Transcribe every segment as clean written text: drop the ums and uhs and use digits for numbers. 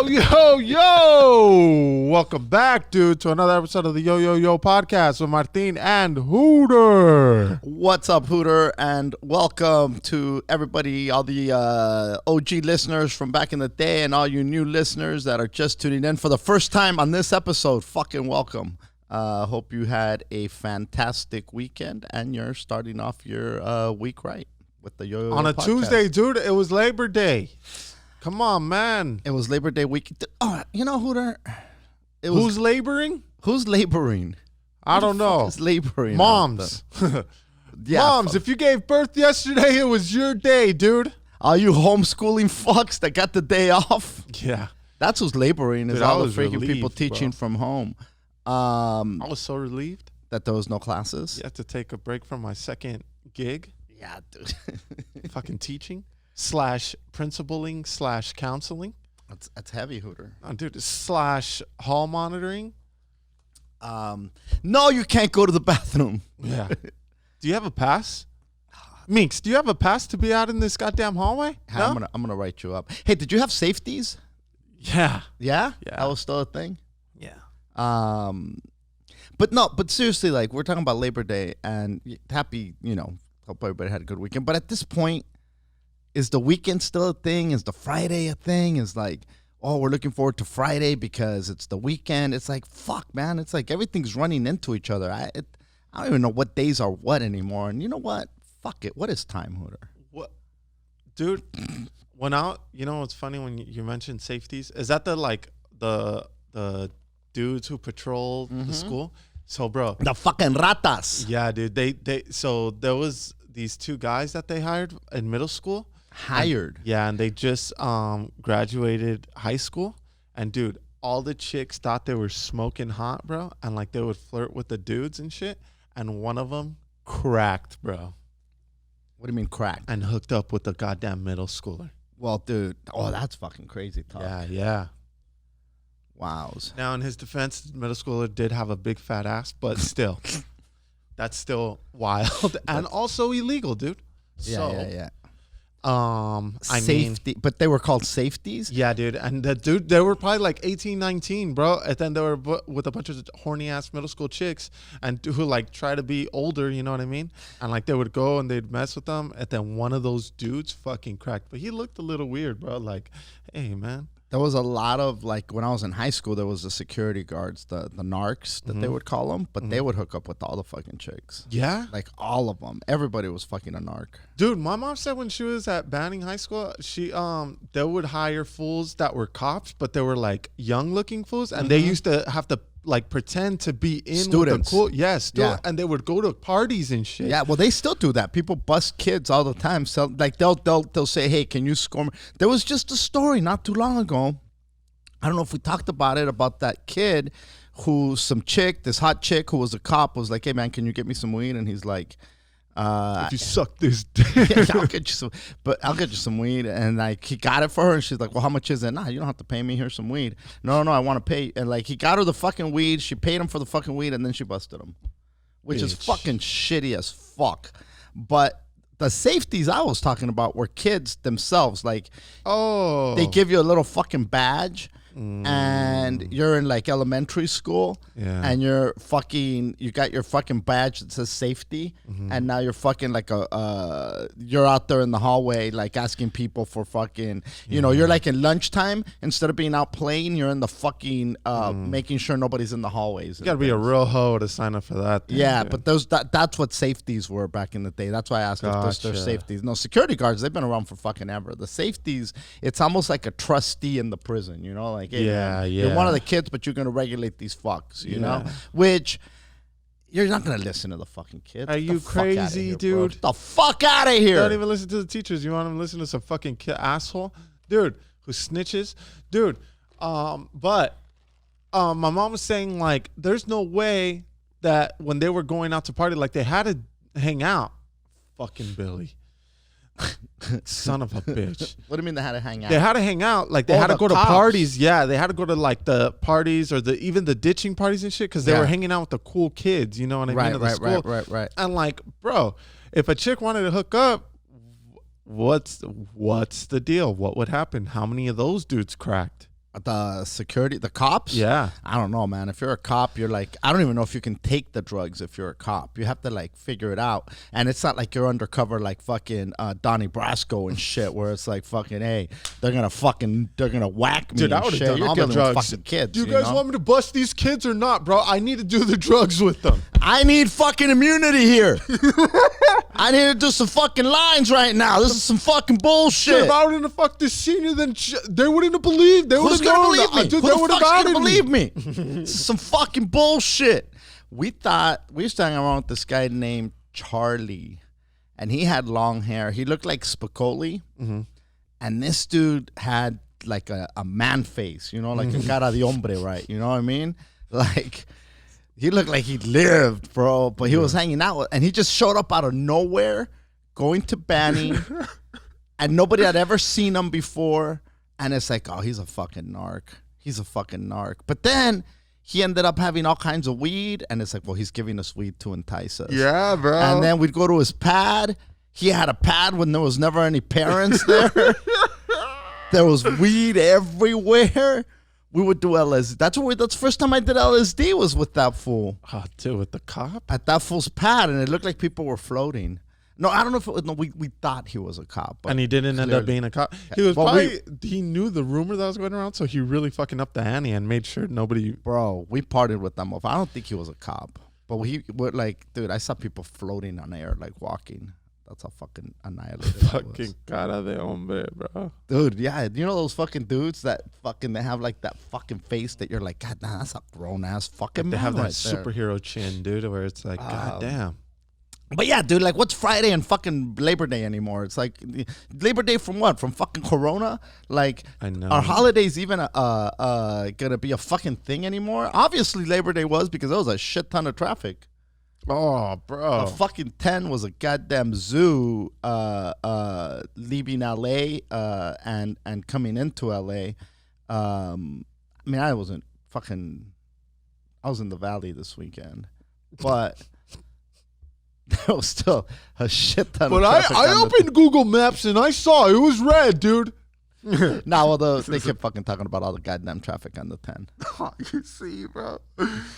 Yo. Welcome back, dude, to another episode of the Yo podcast with Martin and Hooter. What's up, Hooter? And welcome to everybody, all the OG listeners from back in the day and all you new listeners that are just tuning in for the first time on this episode. Fucking welcome. Hope you had a fantastic weekend and you're starting off your week right with the Yo on a podcast. Tuesday, dude. It was Labor Day. Come on, man. It was Labor Day week. Oh, you know, Hooter? Who's laboring? Who's laboring? I don't know. Who's laboring? Moms. Yeah, Moms, if you gave birth yesterday, it was your day, dude. All you homeschooling fucks that got the day off. Yeah. That's who's laboring, is Dude, all I the freaking was relieved, people teaching bro. from home. I was so relieved. That there was no classes. You had to take a break from my second gig. Yeah, dude. Fucking teaching / principaling / counseling. That's heavy, Hooter. Oh, dude, / hall monitoring. No, you can't go to the bathroom. Yeah. Do you have a pass? Minx, do you have a pass to be out in this goddamn hallway? No? I'm gonna write you up. Hey, did you have safeties? Yeah. Yeah? Yeah. That was still a thing? Yeah. But seriously, like, we're talking about Labor Day and happy, hope everybody had a good weekend. But at this point, is the weekend still a thing? Is the Friday a thing? Is like, oh, we're looking forward to Friday because it's the weekend. It's like, fuck, man. It's like everything's running into each other. I don't even know what days are what anymore. And you know what? Fuck it. What is time, Hooter? What? Dude, what's funny when you mentioned safeties? Is that the dudes who patrol the school? So, bro. The fucking ratas. Yeah, dude. So there was these two guys that they hired in middle school. And they just graduated high school. And, dude, all the chicks thought they were smoking hot, bro. And, like, they would flirt with the dudes and shit. And one of them cracked, bro. What do you mean crack? And hooked up with a goddamn middle schooler. Well, dude. Oh, that's fucking crazy talk. Yeah. Wows. Now, in his defense, middle schooler did have a big fat ass, but still, that's still wild and also illegal, dude. Yeah. Safety, but they were called safeties? Yeah, dude. And they were probably like 18, 19, bro. And then they were with a bunch of horny ass middle school chicks and who like try to be older, you know what I mean? And like they would go and they'd mess with them. And then one of those dudes fucking cracked. But he looked a little weird, bro. Like, hey, man. There was a lot of, like, when I was in high school, there was the security guards, the narcs that they would call them, but they would hook up with all the fucking chicks. Yeah? Like, all of them. Everybody was fucking a narc. Dude, my mom said when she was at Banning High School, they would hire fools that were cops, but they were, like, young-looking fools, and they used to have to, like, pretend to be in Students. with the cool... Yeah. And they would go to parties and shit. Yeah, well, they still do that. People bust kids all the time. So, like, they'll say, hey, can you score me? There was just a story not too long ago. I don't know if we talked about it, about that kid who this hot chick who was a cop was like, hey, man, can you get me some weed? And he's like, if you suck this dick. I'll get you some weed. And like, he got it for her. And she's like, well, how much is it? Nah, you don't have to pay me. Here's some weed. No, I want to pay. And like, he got her the fucking weed. She paid him for the fucking weed. And then she busted him, which is fucking shitty as fuck. But the safeties I was talking about were kids themselves. Like, they give you a little fucking badge. And you're in like elementary school, and you got your fucking badge that says safety, and now you're fucking like you're out there in the hallway like asking people for fucking, you're like in lunchtime, instead of being out playing, you're in the fucking making sure nobody's in the hallways. You gotta be a real hoe to sign up for that thing, yeah, dude. but that's what safeties were back in the day. That's why I asked if there's safeties. No, security guards, they've been around for fucking ever. The safeties, it's almost like a trustee in the prison, like, hey, man, you're one of the kids, but you're going to regulate these fucks, you know? Which, you're not going to listen to the fucking kids. Are you crazy, here, dude? Get the fuck out of here. Don't even listen to the teachers. You want them to listen to some fucking asshole? Dude, who snitches? Dude, but my mom was saying, like, there's no way that when they were going out to party, like, they had to hang out. Fucking Billy. Son of a bitch. What do you mean they had to hang out? They had to hang out. Like, they had to go to parties. Yeah, they had to go to, like, the parties or even the ditching parties and shit because they were hanging out with the cool kids. You know what I mean? Right. And, like, bro, if a chick wanted to hook up, what's the deal? What would happen? How many of those dudes cracked? The security, the cops? Yeah. I don't know, man. If you're a cop, you're like, I don't even know if you can take the drugs if you're a cop. You have to like figure it out. And it's not like you're undercover like fucking Donnie Brasco and shit where it's like fucking, hey, they're gonna whack me. Dude, I and would have shit. done You're all the dealing with drugs. fucking kids. Do you guys know? want me to bust these kids or not, bro? I need to do the drugs with them. I need fucking immunity here. I need to do some fucking lines right now. This is some fucking bullshit. Dude, if I wouldn't have fucked this senior, then they wouldn't have believed. They would Who's have gonna known believe me? that. Dude, Who they the would have fuck's gonna outed believe me. me? This is some fucking bullshit. We used to hang around with this guy named Charlie, and he had long hair. He looked like Spicoli, and this dude had like a man face, you know, like a cara de hombre, right? You know what I mean? Like, he looked like he lived, bro, but he was hanging out with, and he just showed up out of nowhere, going to Banny, and nobody had ever seen him before, and it's like, oh, he's a fucking narc. He's a fucking narc. But then he ended up having all kinds of weed, and it's like, well, he's giving us weed to entice us. Yeah, bro. And then we'd go to his pad. He had a pad when there was never any parents there. There was weed everywhere. We would do LSD. That's the first time I did LSD was with that fool. Oh, dude, with the cop? At that fool's pad, and it looked like people were floating. No, I don't know if it was, no, we thought he was a cop. But And he didn't end up being a cop. He was he knew the rumor that was going around, so he really fucking upped the ante and made sure nobody. Bro, we partied with them. I don't think he was a cop. But we're like, dude, I saw people floating on air, like walking. That's how fucking annihilated Fucking cara de hombre, bro. Dude, yeah. You know those fucking dudes that fucking, they have like that fucking face that you're like, God, nah, that's a grown ass fucking They man have that right there. superhero chin, dude, where it's like, God damn. But yeah, dude, like, what's Friday and fucking Labor Day anymore? It's like, Labor Day from what? From fucking Corona? Like, I know. Are holidays even gonna be a fucking thing anymore? Obviously, Labor Day was, because there was a shit ton of traffic. Oh, bro. A fucking 10 was a goddamn zoo leaving LA and coming into LA. I mean, I was in the valley this weekend, but there was still a shit ton of traffic. But I opened Google Maps and I saw it was red, dude. Nah, well, they kept fucking talking about all the goddamn traffic on the 10. You see, bro.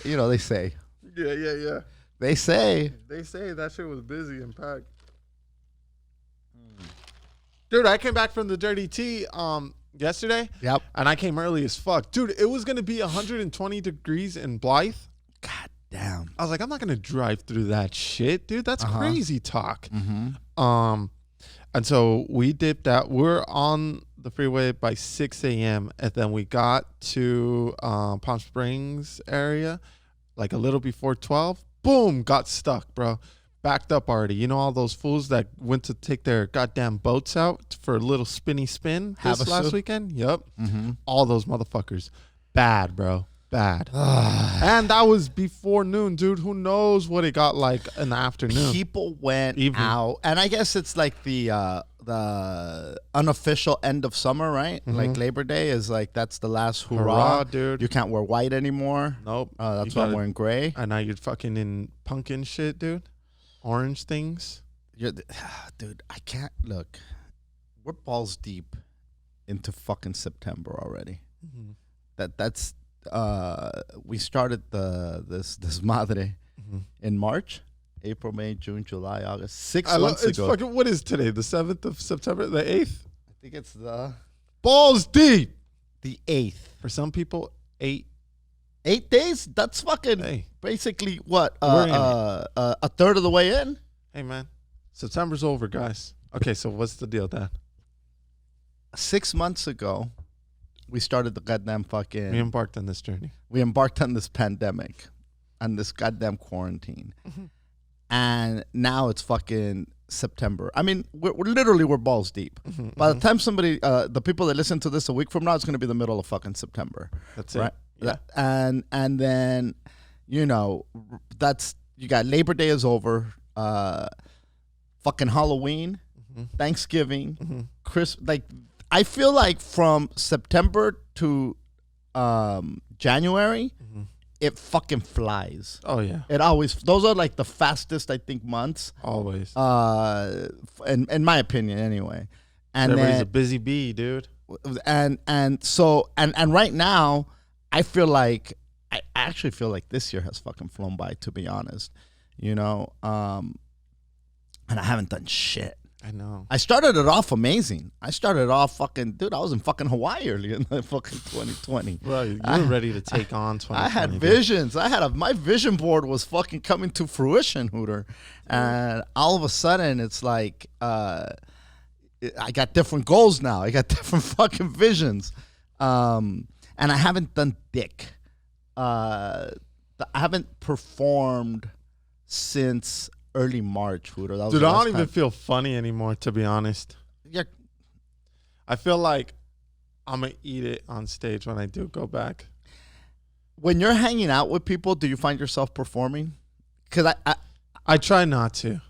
You know, they say. Yeah. They say that shit was busy and packed. Dude, I came back from the Dirty Tea yesterday. Yep. And I came early as fuck. Dude, it was going to be 120 degrees in Blythe. God damn. I was like, I'm not going to drive through that shit, dude. That's crazy talk. Mm-hmm. And so we dipped out. We're on the freeway by 6 a.m. And then we got to Palm Springs area like a little before 12. Boom, got stuck, bro. Backed up already. You know all those fools that went to take their goddamn boats out for a little spinny spin this last weekend? Yep. Mm-hmm. All those motherfuckers. Bad, bro. Bad. And that was before noon, dude. Who knows what it got like in the afternoon. People went out. And I guess it's like the unofficial end of summer, right? Mm-hmm. Like Labor Day is like, that's the last Hurrah, dude. You can't wear white anymore. Nope. That's why I'm wearing gray. And now you're fucking in pumpkin shit, dude. Orange things. Dude, I can't. Look, we're balls deep into fucking September already. Mm-hmm. That's we started this madre in March. April, May, June, July, August. 6 months ago. Fucking, what is today? The 7th of September? The 8th? I think it's the Balls deep. 8th. For some people, 8. 8 days? That's fucking basically what? A third of the way in? Hey, man. September's over, guys. Okay, so what's the deal, Dan? 6 months ago, we started the goddamn fucking... We embarked on this journey. We embarked on this pandemic, on this goddamn quarantine. Mm-hmm. And now it's fucking September. I mean, we're balls deep. Mm-hmm, By the time somebody, the people that listen to this a week from now, it's going to be the middle of fucking September. That's right? Yeah. And then, you know, you got Labor Day is over. Fucking Halloween, Thanksgiving, Christmas. Like, I feel like from September to January, it fucking flies. Oh, yeah. It always, those are like the fastest, I think, months. Always. In my opinion, anyway. And everybody's then, a busy bee, dude. And right now, I feel like I actually feel like this year has fucking flown by, to be honest. You know, and I haven't done shit. I know. I started it off amazing. I started off fucking, dude, I was in fucking Hawaii early in the fucking 2020. Bro, you were ready to take on 2020. I had visions. My vision board was fucking coming to fruition, Hooter. And all of a sudden, it's like, I got different goals now. I got different fucking visions. And I haven't done dick. I haven't performed since early March, Hooter. That was Dude, the I last don't even time. feel funny anymore, to be honest. Yeah. I feel like I'm going to eat it on stage when I do go back. When you're hanging out with people, do you find yourself performing? Because I try not to.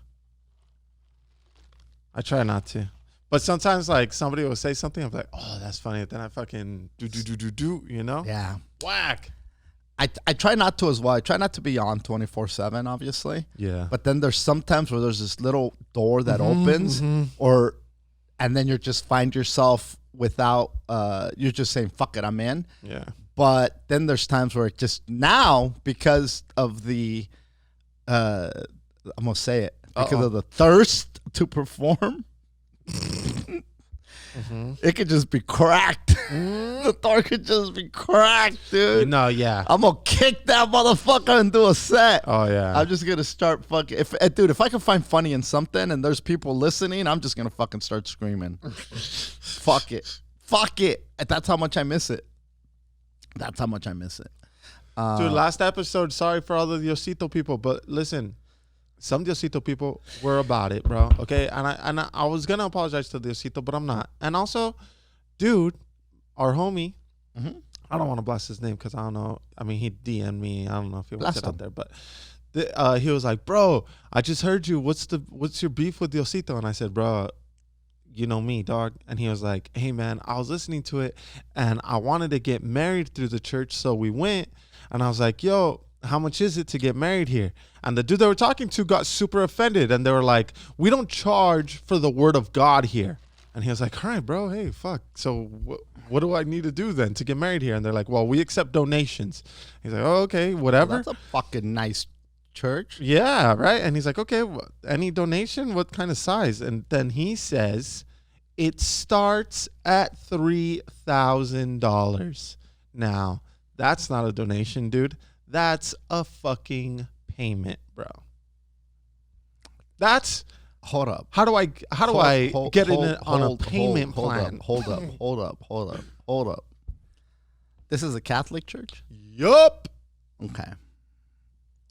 But sometimes, like, somebody will say something, I'm like, oh, that's funny. Then I fucking do, you know? Yeah. Whack. I try not to as well. I try not to be on 24/7, obviously. Yeah. But then there's sometimes where there's this little door that opens, and then you just find yourself without, you're just saying, fuck it, I'm in. Yeah. But then there's times where it just now, because of the, I'm going to say it, because of the thirst to perform, it could just be cracked. The door could just be cracked, dude. No, yeah. I'm gonna kick that motherfucker and do a set. Oh, yeah. I'm just gonna start fucking. If I can find funny in something and there's people listening, I'm just gonna fucking start screaming. Fuck it. That's how much I miss it. Dude, last episode, sorry for all the Diosito people, but listen, some Diosito people were about it, bro. Okay, and I was gonna apologize to Diosito, but I'm not. And also, dude, our homie, I don't want to blast his name because I don't know. I mean, he DM'd me. I don't know if he wants it out there, but he was like, bro, I just heard you. What's your beef with Diosito? And I said, bro, you know me, dog. And he was like, hey man, I was listening to it and I wanted to get married through the church, so we went. And I was like, yo, how much is it to get married here? And the dude they were talking to got super offended, and they were like, we don't charge for the word of God here. And he was like, all right, bro, hey, fuck. So what do I need to do then to get married here? And they're like, well, we accept donations. He's like, oh, okay, whatever. Well, that's a fucking nice church. Yeah, right. And he's like, okay, any donation? What kind of size? And then he says, it starts at $3,000. Now, that's not a donation, dude. That's a fucking payment, bro. That's Hold up. how do I get in on a payment plan? Hold up. This is a Catholic church? Yup. Okay.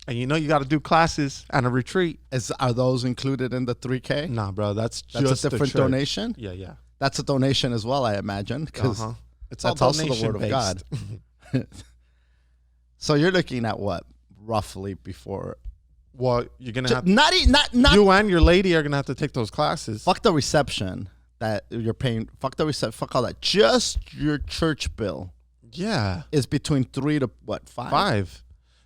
And you know you got to do classes and a retreat. Are those included in the 3K? Nah, bro, that's That's just a different the church. donation? Yeah. That's a donation as well, I imagine, because It's all that's also the word of donation-based. God. So you're looking at what, roughly before? Well, you're gonna have Not you and your lady are gonna have to take those classes. fuck the reception that you're paying. Fuck the reception. Fuck all that. Just your church bill Yeah, is between 3 to what, 5? 5.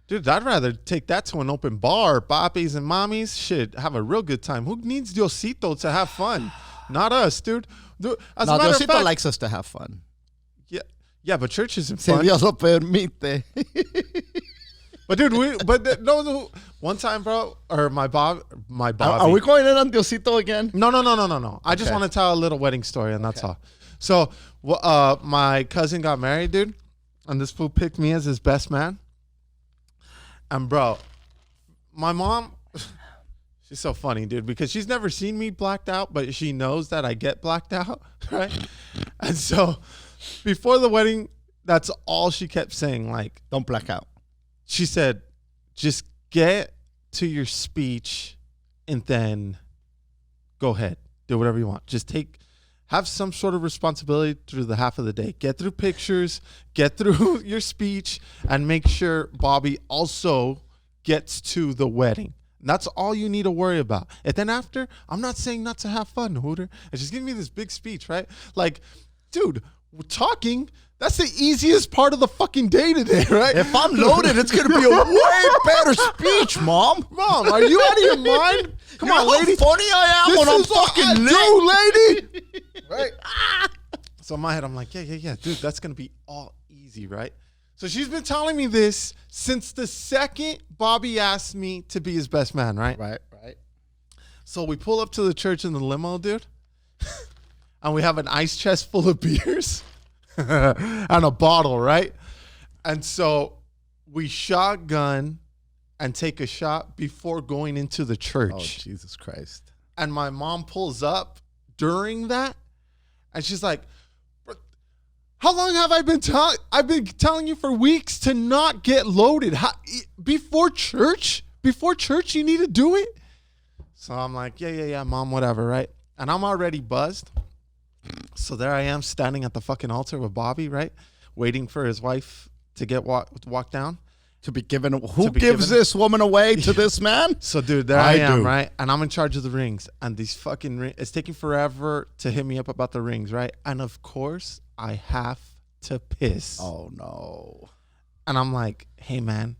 Dude, I'd rather take that to an open bar, poppies and mommies. Shit, have a real good time. Who needs Diosito to have fun? Not us, dude. As No, a matter of Diosito fact, likes us to have fun. yeah, but church isn't Si fun. Dios lo permite. But dude, no. One time, bro, or my Bobby. Are we going in on Diosito again? No. I just Okay. want to tell a little wedding story, and that's all. So, my cousin got married, dude, and this fool picked me as his best man. And bro, my mom, she's so funny, dude, because she's never seen me blacked out, but she knows that I get blacked out, right? And so, before the wedding, that's all she kept saying. Like, Don't black out. she said, just get to your speech and then go ahead. Do whatever you want. Just have some sort of responsibility through the half of the day. Get through pictures, get through your speech, and make sure Bobby also gets to the wedding. And that's all you need to worry about. And then after, I'm not saying not to have fun, Hooter. It's just giving me this big speech, right? Like, dude, we're talking. That's the easiest part of the fucking day today, right? If I'm loaded, it's going to be a way better speech, Mom. Mom, are you out of your mind? Come on, lady. How funny I am This when I'm is what fucking I lit. do, lady. Right. So in my head, I'm like, yeah, dude, that's going to be all easy, right? So she's been telling me this since the second Bobby asked me to be his best man, right? Right. So we pull up to the church in the limo, dude. And we have an ice chest full of beers and a bottle, right? And so we shotgun and take a shot before going into the church. Oh, Jesus Christ. And my mom pulls up during that, and she's like, how long have I been telling? I've been telling you for weeks to not get loaded. Before church? Before church, you need to do it? So I'm like, yeah, mom, whatever, right? And I'm already buzzed. So there I am standing at the fucking altar with Bobby, right? Waiting for his wife to get walk down. To be given. Who gives this woman away to this man? So, dude, there I am, right? And I'm in charge of the rings. And these fucking rings, it's taking forever to hit me up about the rings, right? And of course, I have to piss. Oh, no. And I'm like, hey, man,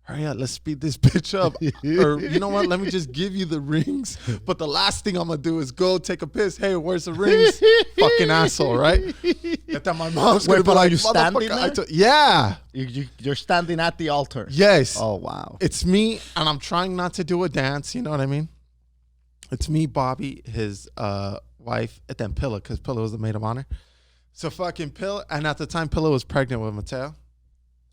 hurry up, let's speed this bitch up. Or you know what? Let me just give you the rings. But the last thing I'm going to do is go take a piss. Hey, where's the rings? Fucking asshole, right? And then my mom's going to be like, are you standing there? Yeah. You're standing at the altar. Yes. Oh, wow. It's me, and I'm trying not to do a dance. You know what I mean? It's me, Bobby, his wife, and then Pilla, because Pilla was the maid of honor. So fucking Pilla, and at the time, Pilla was pregnant with Mateo.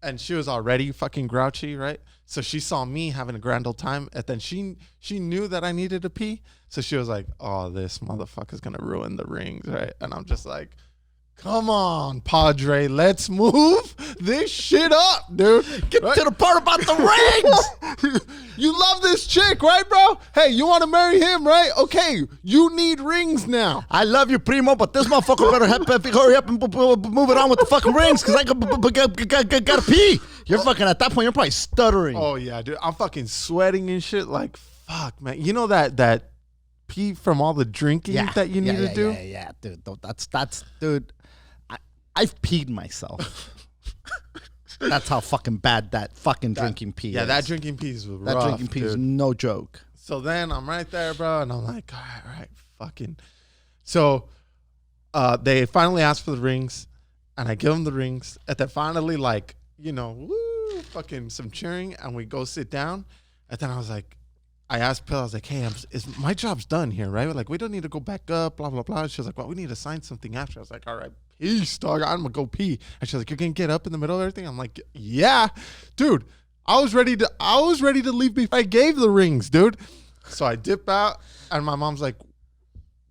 And she was already fucking grouchy, right? So she saw me having a grand old time, and then she knew that I needed to pee. So she was like, "Oh, this motherfucker's gonna ruin the rings, right?" And I'm just like, "Come on, Padre, let's move this shit up, dude. Get to the part about the rings. You love this chick, right, bro? Hey, you want to marry him, right? Okay, you need rings now. I love you, primo, but this motherfucker better hurry up and move it on with the fucking rings, because I gotta pee. You're fucking, at that point, you're probably stuttering. Oh, yeah, dude. I'm fucking sweating and shit. Like, fuck, man. You know that pee from all the drinking that you need to do? Yeah, dude. That's dude. I've peed myself. That's how fucking bad that fucking drinking pee is. Yeah, that drinking pee is rough. That drinking pee is no joke. So then I'm right there, bro, and I'm like, all right, fucking. So they finally asked for the rings, and I give them the rings. And then finally, like, you know, woo, fucking some cheering, and we go sit down. And then I asked Pill, I was like, hey, my job's done here, right? Like, we don't need to go back up, blah, blah, blah. She was like, well, we need to sign something after. I was like, all right, peace, dog. I'm going to go pee. And she was like, you're going to get up in the middle of everything? I'm like, yeah. Dude, I was ready to leave before I gave the rings, dude. So I dip out, and my mom's like,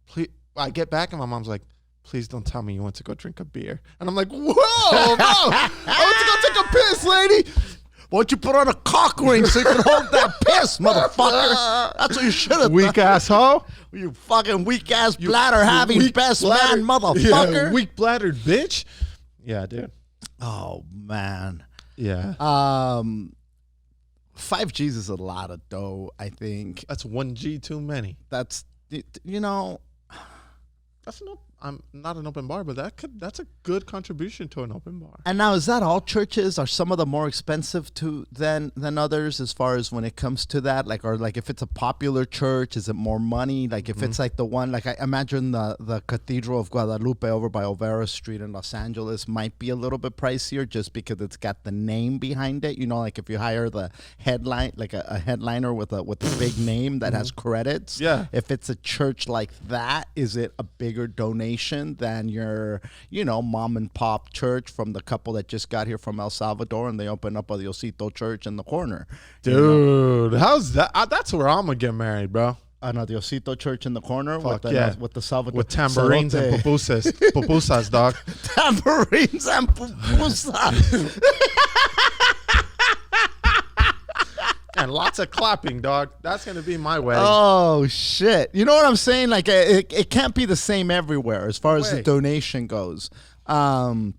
please. I get back, and my mom's like, please don't tell me you went to go drink a beer. And I'm like, whoa, no. I went to go take a piss, lady. Why don't you put on a cock ring so you can hold that piss, motherfucker? That's what you should have done. Weak asshole. You fucking weak ass bladder having best man, motherfucker. Yeah, weak bladdered bitch. Yeah, dude. Oh man. Yeah. 5Gs is a lot of dough, I think. That's 1G too many. That's, you know. I'm not an open bar, but that's a good contribution to an open bar. And now, is that all churches? Are some of them more expensive than others as far as when it comes to that? Like, or like if it's a popular church, is it more money? Like if it's like the one, like I imagine the Cathedral of Guadalupe over by Olvera Street in Los Angeles might be a little bit pricier just because it's got the name behind it. You know, like if you hire the headline, like a headliner with a big name that has credits. Yeah. If it's a church like that, is it a bigger donation than your, you know, mom and pop church from the couple that just got here from El Salvador and they open up a Diosito church in the corner? Dude, how's that? That's where I'm gonna get married, bro. A Diosito church in the corner with the Salvador, with tambourines and pupusas, dog. Tambourines and pupusas. And lots of clapping, dog. That's going to be my wedding. Oh, shit. You know what I'm saying? Like, it can't be the same everywhere as far as the donation goes. I'm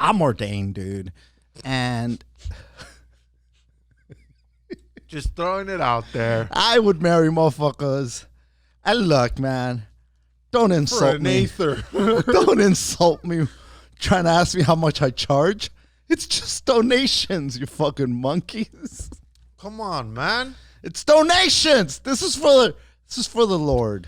ordained, dude. And just throwing it out there. I would marry motherfuckers. And look, man, don't insult me. Don't insult me trying to ask me how much I charge. It's just donations, you fucking monkeys. Come on, man. It's donations. This is for the Lord.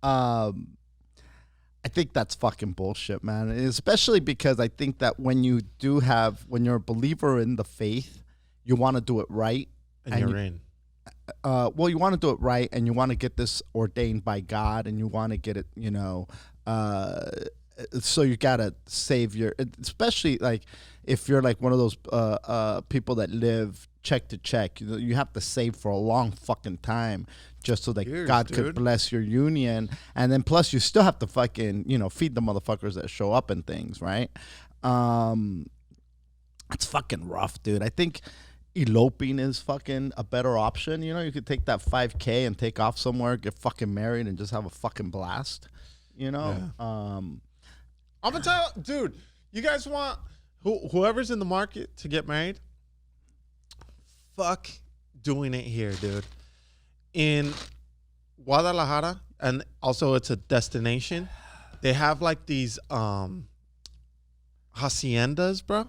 I I think that's fucking bullshit, man. Especially because I think that when you're a believer in the faith, you want to do it right. And you're in. Well, you want to do it right, and you want to get this ordained by God, and you want to get it, so you gotta save especially like if you're like one of those people that live check to check. You have to save for a long fucking time just so that God could bless your union, and then plus you still have to fucking feed the motherfuckers that show up and things, right? It's fucking rough, dude. I think eloping is fucking a better option. You could take that 5K and take off somewhere, get fucking married, and just have a fucking blast. Yeah. I'm gonna tell you, dude, you guys want whoever's in the market to get married, fuck doing it here, dude. In Guadalajara, and also it's a destination, they have like these haciendas, bro.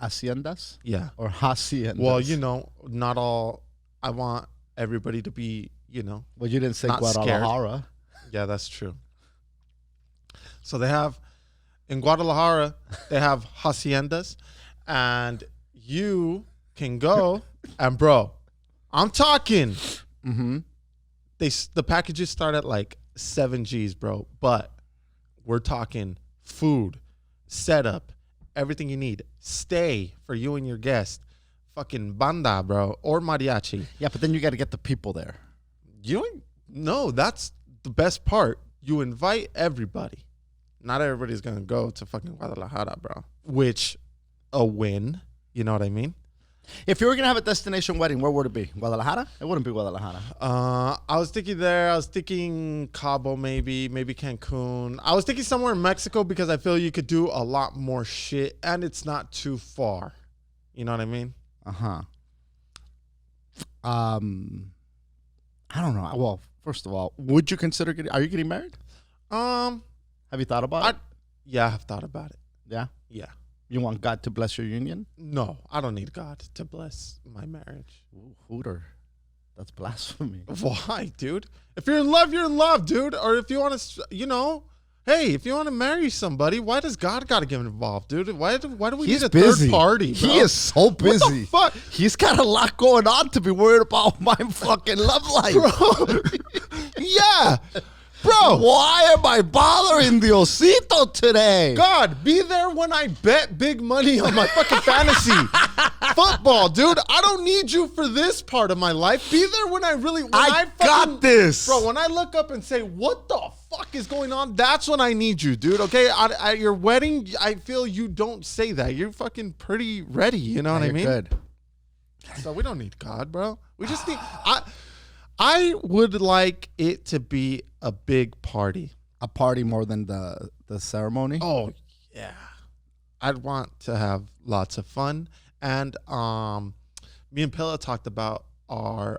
Haciendas? Yeah. Or haciendas? Well, not all. I want everybody to be, Well, you didn't say Scared. Guadalajara. Yeah, that's true. So they have, in Guadalajara, they have haciendas, and you can go, and bro, I'm talking. Mm-hmm. The packages start at like 7 G's, bro, but we're talking food, setup, everything you need, stay for you and your guest, fucking banda, bro, or mariachi. Yeah, but then you got to get the people there. No, that's the best part. You invite everybody. Not everybody's going to go to fucking Guadalajara, bro. Which, a win. You know what I mean? If you were going to have a destination wedding, where would it be? Guadalajara? It wouldn't be Guadalajara. I was thinking there. I was thinking Cabo, maybe Cancun. I was thinking somewhere in Mexico because I feel you could do a lot more shit and it's not too far. You know what I mean? Uh-huh. I don't know. Well, first of all, would you consider are you getting married? Have you thought about it? Yeah, I've thought about it. Yeah? Yeah. You want God to bless your union? No, I don't need God to bless my marriage. Ooh, Hooter. That's blasphemy. Why, dude? If you're in love, dude. Or if you want to, hey, if you want to marry somebody, why does God got to get involved, dude? Why do we need a third party, bro? He is so busy. What the fuck? He's got a lot going on to be worried about my fucking love life. Bro. Yeah. Bro, why am I bothering the Osito today? God, be there when I bet big money on my fucking fantasy football, dude. I don't need you for this part of my life. Be there when I got this. Bro, when I look up and say, what the fuck is going on? That's when I need you, dude. Okay, at your wedding, I feel you don't say that. You're fucking pretty ready, you know what I mean? Good. So we don't need God, bro. We just need... I would like it to be a big party. A party more than the ceremony? Oh, yeah. I'd want to have lots of fun. And me and Pilla talked about our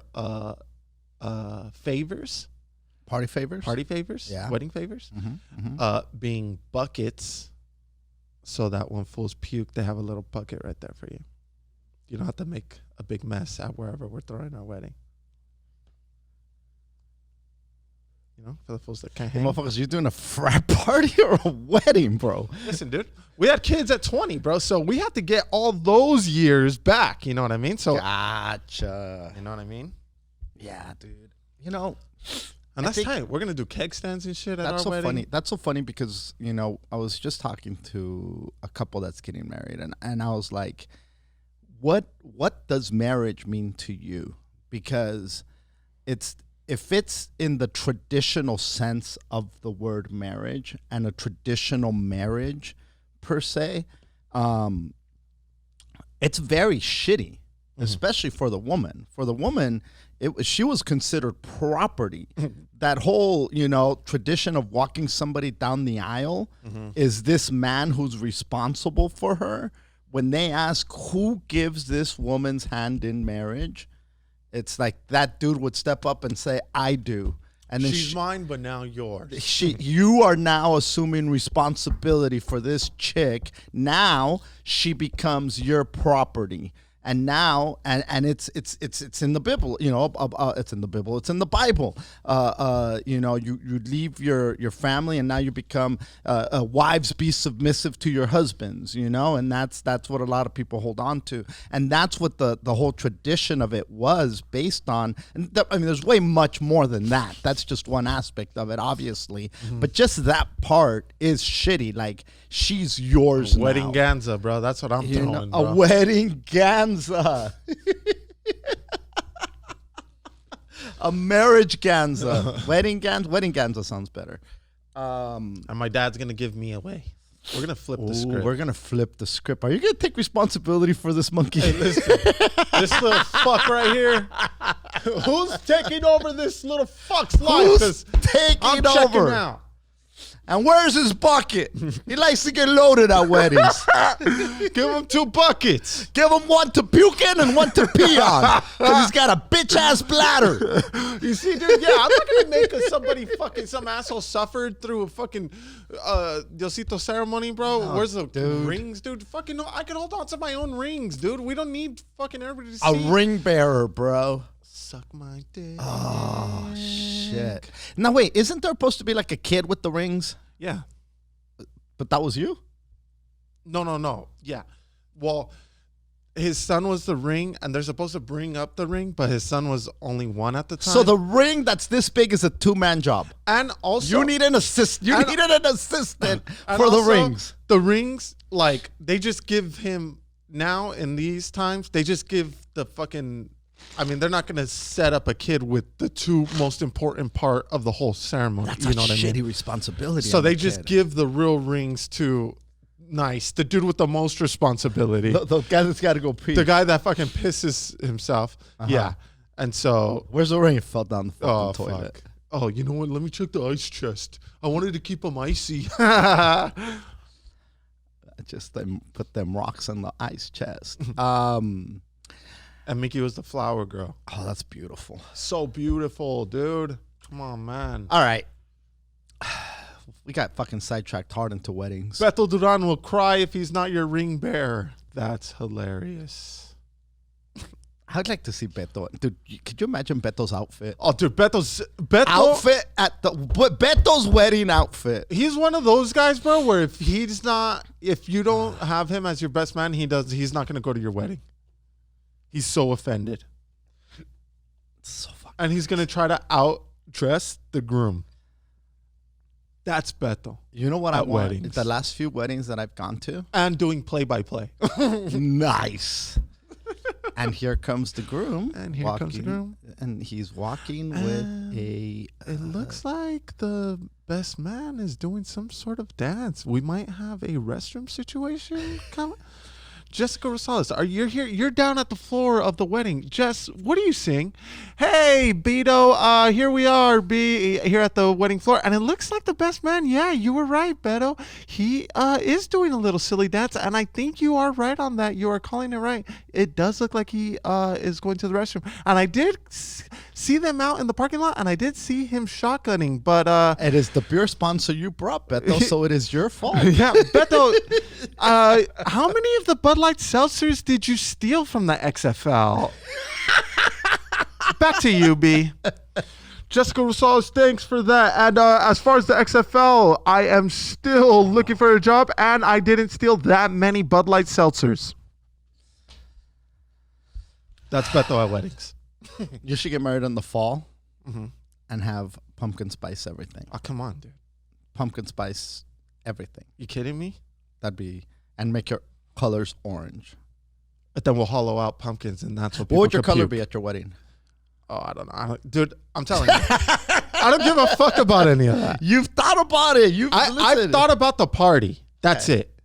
favors. Party favors? Party favors? Yeah. Wedding favors? Mm-hmm, mm-hmm. Being buckets so that when fools puke, they have a little bucket right there for you. You don't have to make a big mess at wherever we're throwing our wedding. For the fools that can't hang. Motherfuckers, you doing a frat party or a wedding, bro? Listen, dude, we had kids at 20, bro, so we have to get all those years back. You know what I mean? So, gotcha. You know what I mean? Yeah, dude. And that's tight. We're gonna do keg stands and shit at our wedding. Funny. That's so funny because I was just talking to a couple that's getting married, and I was like, what does marriage mean to you? Because if it's in the traditional sense of the word marriage and a traditional marriage per se, it's very shitty, especially for the woman. For the woman, she was considered property. That whole, tradition of walking somebody down the aisle is this man who's responsible for her. When they ask who gives this woman's hand in marriage, it's like that dude would step up and say, I do. And then she's mine, but now yours. You are now assuming responsibility for this chick. Now she becomes your property. And now, and it's in the Bible, you know. It's in the Bible. It's in the Bible. You know, you leave your family, and now you become wives be submissive to your husbands. You know, and that's what a lot of people hold on to, and that's what the whole tradition of it was based on. And I mean, there's way much more than that. That's just one aspect of it, obviously. But just that part is shitty. Like, she's yours now. Wedding Ganza, bro. That's what I'm throwing, bro. A wedding Ganza. A marriage Ganza. Wedding Ganza sounds better. And my dad's going to give me away. We're going to flip the script. We're going to flip the script. Are you going to take responsibility for this monkey? Hey, listen. This little fuck right here. Who's taking over this little fuck's life? Who's taking I'm over? checking out. And where's his bucket? He likes to get loaded at weddings. Give him 2 buckets. Give him one to puke in and one to pee on. Because he's got a bitch-ass bladder. You see, dude, yeah, I'm not going to make some asshole suffered through a fucking Diosito ceremony, bro. Where's the rings, dude? Fucking no, I can hold on to my own rings, dude. We don't need fucking everybody to see. A ring bearer, bro. Suck my dick. Oh, shit. Now, wait, isn't there supposed to be like a kid with the rings? Yeah. But that was you? No. Yeah. Well, his son was the ring, and they're supposed to bring up the ring, but his son was only 1 at the time. So the ring that's this big is a 2-man job. And also, you need an assistant. You needed an assistant for the rings. The rings, like, they just give him now in these times, they just give the fucking... I mean, they're not going to set up a kid with the 2 most important part of the whole ceremony. That's you know what I mean? shitty responsibility. So they just give the real rings to the dude with the most responsibility. The guy that's got to go pee. The guy that fucking pisses himself. Yeah. And so... Where's the ring? It fell down the fucking toilet. Fuck. Oh, you know what? Let me check the ice chest. I wanted to keep them icy. Just put them rocks in the ice chest. And Mickey was the flower girl. Oh, that's beautiful. So beautiful, dude. Come on, man. All right. We got fucking sidetracked hard into weddings. Beto Duran will cry if he's not your ring bearer. That's hilarious. I'd like to see Beto. Dude, could you imagine Beto's outfit? Oh, dude, Beto's outfit at Beto's wedding outfit. He's one of those guys, bro, where if you don't have him as your best man, he's not going to go to your wedding. He's so offended. So fucking and he's going to try to outdress the groom. That's Beto. You know what I want? Weddings. The last few weddings that I've gone to. And doing play-by-play. Nice. And here comes the groom. And here comes the groom. And he's walking with a... It looks like the best man is doing some sort of dance. We might have a restroom situation coming. Jessica Rosales, you're here? You're down at the floor of the wedding. Jess, what are you seeing? Hey, Beto, here we are, here at the wedding floor, and it looks like the best man. Yeah, you were right, Beto. He is doing a little silly dance, and I think you are right on that. You are calling it right. It does look like he is going to the restroom, and I did see them out in the parking lot, and I did see him shotgunning, but it is the beer sponsor you brought, Beto, so it is your fault. Yeah, Beto. How many of the Bud Light seltzers did you steal from the XFL? Back to you, B. Jessica Rosales, thanks for that. And as far as the XFL, I am still looking for a job, and I didn't steal that many Bud Light seltzers. That's Beto at weddings. You should get married in the fall and have pumpkin spice everything. Oh, come on, dude. Pumpkin spice everything. You kidding me? That'd be... And make your colors orange. But then we'll hollow out pumpkins, and that's what people What would your can color puke. be at your wedding? Oh, I don't know. Dude, I'm telling you. I don't give a fuck about any of that. You've thought about it. I've thought about the party. That's it.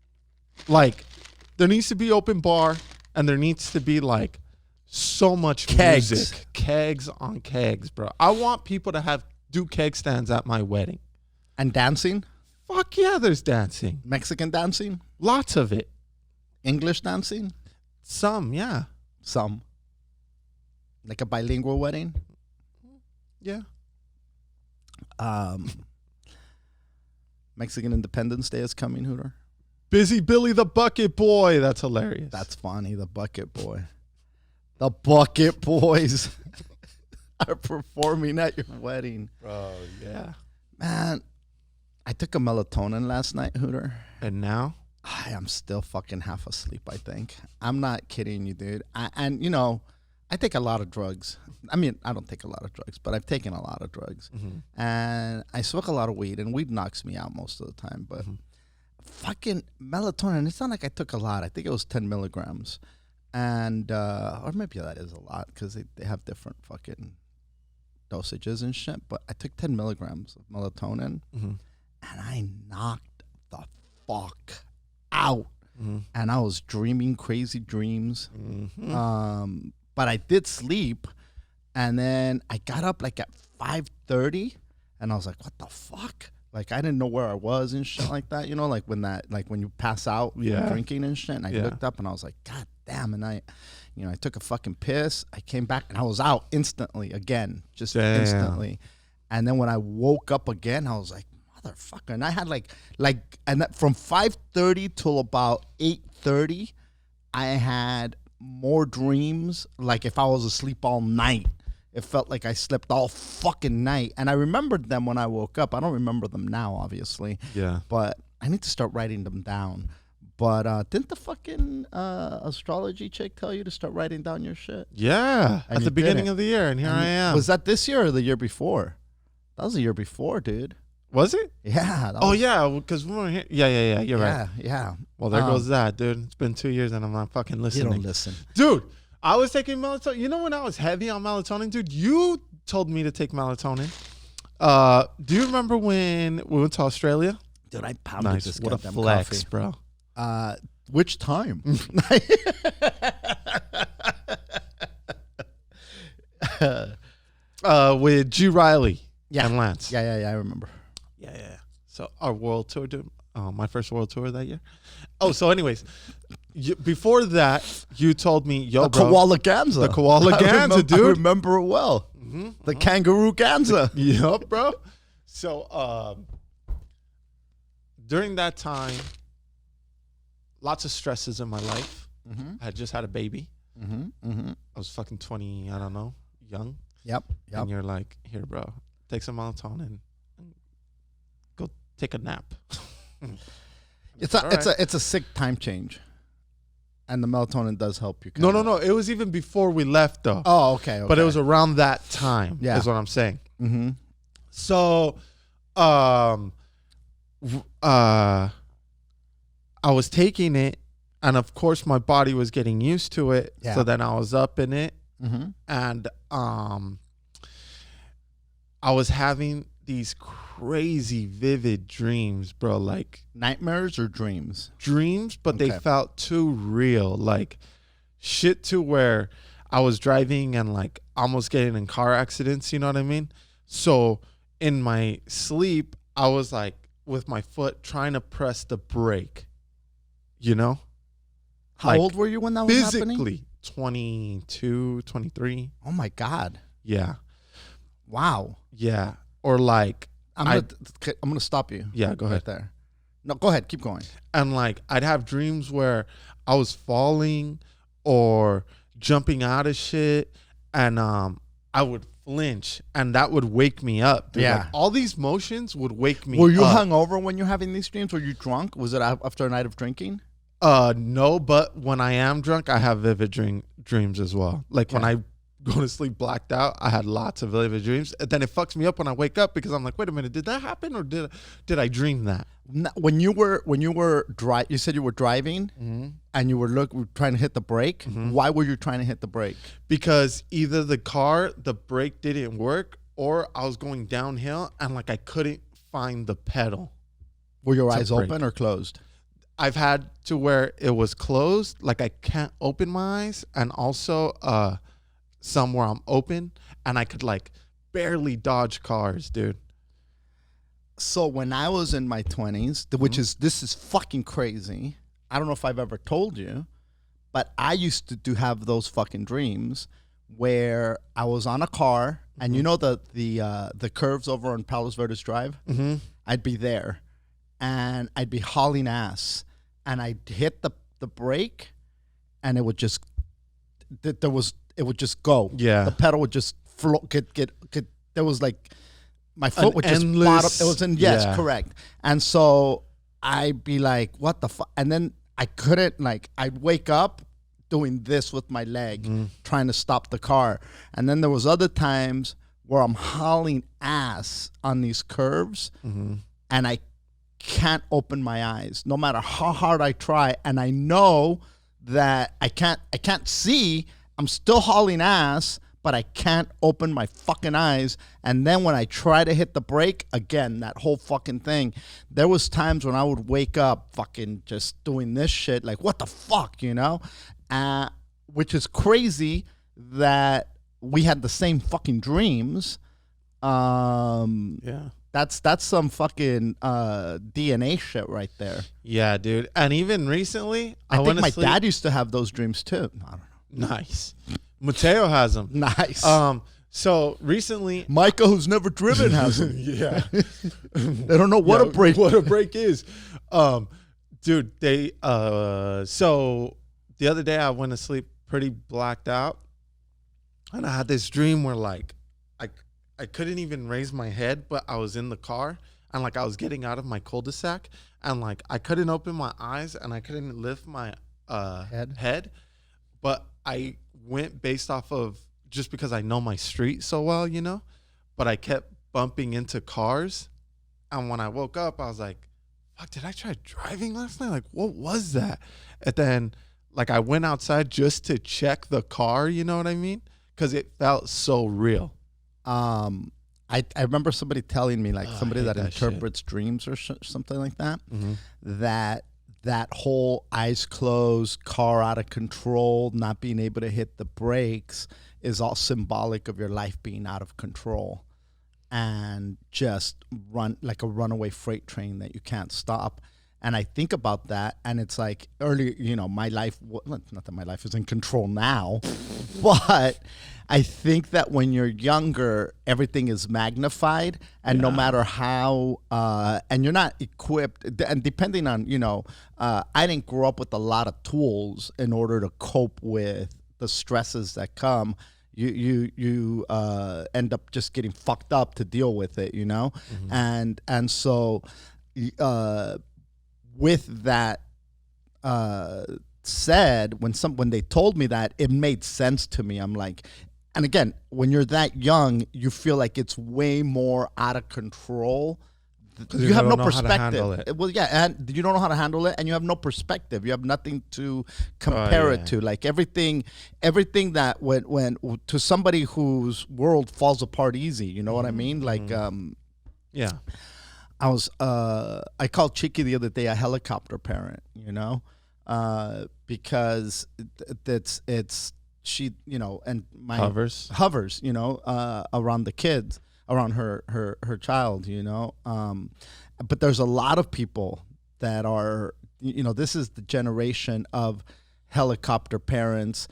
Like, there needs to be open bar, and there needs to be, like, so much music. Kegs on kegs, bro. I want people to do keg stands at my wedding. And dancing? Fuck yeah, there's dancing. Mexican dancing? Lots of it. English dancing? Some, yeah. Some. Like a bilingual wedding? Yeah. Mexican Independence Day is coming, Hooter. Busy Billy the Bucket Boy. That's hilarious. That's funny, the Bucket Boy. The Bucket Boys are performing at your wedding. Bro, yeah. Man, I took a melatonin last night, Hooter. And now? I am still fucking half asleep, I think. I'm not kidding you, dude. I take a lot of drugs. I mean, I don't take a lot of drugs, but I've taken a lot of drugs. Mm-hmm. And I smoke a lot of weed, and weed knocks me out most of the time. But fucking melatonin, it's not like I took a lot. I think it was 10 milligrams. And, or maybe that is a lot because they have different fucking dosages and shit. But I took 10 milligrams of melatonin, and I knocked the fuck out. And I was dreaming crazy dreams. But I did sleep, and then I got up like at 5:30, and I was like, "What the fuck?" Like I didn't know where I was and shit like that. You know, like when you pass out drinking and shit. And I looked up, and I was like, "God damn!" And I took a fucking piss. I came back, and I was out instantly again, just instantly. And then when I woke up again, I was like, "Motherfucker!" And I had and from 5:30 till about 8:30, I had more dreams. Like if I was asleep all night, it felt like I slept all fucking night. And I remembered them when I woke up. I don't remember them now, obviously. Yeah. But I need to start writing them down. But didn't the fucking astrology chick tell you to start writing down your shit? Yeah. And at the beginning of the year, and here I am. Was that this year or the year before? That was the year before, dude. Was it? Yeah. Yeah, because we weren't here. Yeah. You're right. Yeah. Well, there goes that, dude. It's been 2 years, and I'm not fucking listening. You don't listen. Dude, I was taking melatonin. You know when I was heavy on melatonin, dude? You told me to take melatonin. Do you remember when we went to Australia? Dude, I pounded this What a goddamn flex, coffee. bro. Which time? With G. Riley and Lance. Yeah, I remember. Yeah. So our world tour, dude. My first world tour that year. Oh, so anyways, before that, you told me, yo, bro. Koala Ganza. The Koala Ganza, dude. I remember it well. The Kangaroo Ganza. Yup, bro. So during that time, lots of stresses in my life. I had just had a baby. I was fucking 20, I don't know, young. Yep. And you're like, here, bro, take some melatonin and go take a nap. It's a sick time change, and the melatonin does help you. No. It was even before we left, though. Oh, okay. But it was around that time. Yeah, is what I'm saying. So, I was taking it, and of course, my body was getting used to it. Yeah. So then I was up in it, and I was having these crazy vivid dreams, bro. Like nightmares or dreams? Dreams, but they felt too real. Like shit to where I was driving and like almost getting in car accidents, you know what I mean? So in my sleep, I was like with my foot trying to press the brake, you know? How old were you when that was happening? Physically, 22, 23. Oh my God. Yeah. Wow. Yeah. Or like, I'm gonna stop you. Yeah, go ahead. Right there. No, go ahead. Keep going. And like, I'd have dreams where I was falling or jumping out of shit, and I would flinch, and that would wake me up. Dude. Yeah. Like, all these motions would wake me up. Were you hungover when you're having these dreams? Were you drunk? Was it after a night of drinking? No, but when I am drunk, I have vivid dreams as well. Like when I go to sleep blacked out, I had lots of vivid dreams. And then it fucks me up when I wake up because I'm like, wait a minute, did that happen or did I dream that? When you were you said you were driving and you were trying to hit the brake. Why were you trying to hit the brake? Because either the brake didn't work, or I was going downhill and like I couldn't find the pedal. Were your eyes open or closed? I've had to where it was closed, like I can't open my eyes, and also some where I'm open and I could like barely dodge cars, dude. So when I was in my 20s, this is fucking crazy. I don't know if I've ever told you, but I used to have those fucking dreams where I was on a car and you know the curves over on Palos Verdes Drive? I'd be there and I'd be hauling ass and I'd hit the brake and it would just it would just go. Yeah. The pedal would just float. There was like my foot would just endless- bottom. It was in yes, yeah. correct. And so I'd be like, what the fuck? And then I couldn't I'd wake up doing this with my leg, trying to stop the car. And then there was other times where I'm hauling ass on these curves, and I can't open my eyes, no matter how hard I try. And I know that I can't see. I'm still hauling ass, but I can't open my fucking eyes. And then when I try to hit the brake, again, that whole fucking thing. There was times when I would wake up fucking just doing this shit, like, what the fuck, you know? Which is crazy that we had the same fucking dreams. Yeah. That's some fucking DNA shit right there. Yeah, dude. And even recently, I think went to my sleep. dad used to have those dreams too. I don't know. Nice. Mateo has them. Nice. So recently, Micah, who's never driven, has them. yeah, They don't know what a break. What a break is. Dude, they so the other day I went to sleep pretty blacked out, and I had this dream where like I couldn't even raise my head, but I was in the car and like I was getting out of my cul-de-sac and like I couldn't open my eyes and I couldn't lift my head, but I went based off of just because I know my street so well, you know, but I kept bumping into cars. And when I woke up, I was like, fuck, did I try driving last night? Like, what was that? And then like I went outside just to check the car, you know what I mean? Because it felt so real. I remember somebody telling me, like, somebody that that interprets dreams or something like that, Mm-hmm. that whole eyes closed, car out of control, not being able to hit the brakes is all symbolic of your life being out of control and just run like a runaway freight train that you can't stop. And I think about that, and it's like earlier, you know, my life, not that my life is in control now, but I think that when you're younger, everything is magnified, and no matter how, and you're not equipped, and depending on, you know, I didn't grow up with a lot of tools in order to cope with the stresses that come. You end up just getting fucked up to deal with it, you know, and so. With that said, when they told me that, it made sense to me. I'm like, and again, when you're that young, you feel like it's way more out of control. You have no perspective. Well, yeah, and you don't know how to handle it, and you have no perspective. You have nothing to compare it to. Like everything that when to somebody whose world falls apart easy. You know what I mean? Like, yeah. I called Chiki the other day a helicopter parent, you know, because it's she, you know, and my hovers, you know, around the kids, around her child, you know, but there's a lot of people that are, you know, this is the generation of helicopter parents.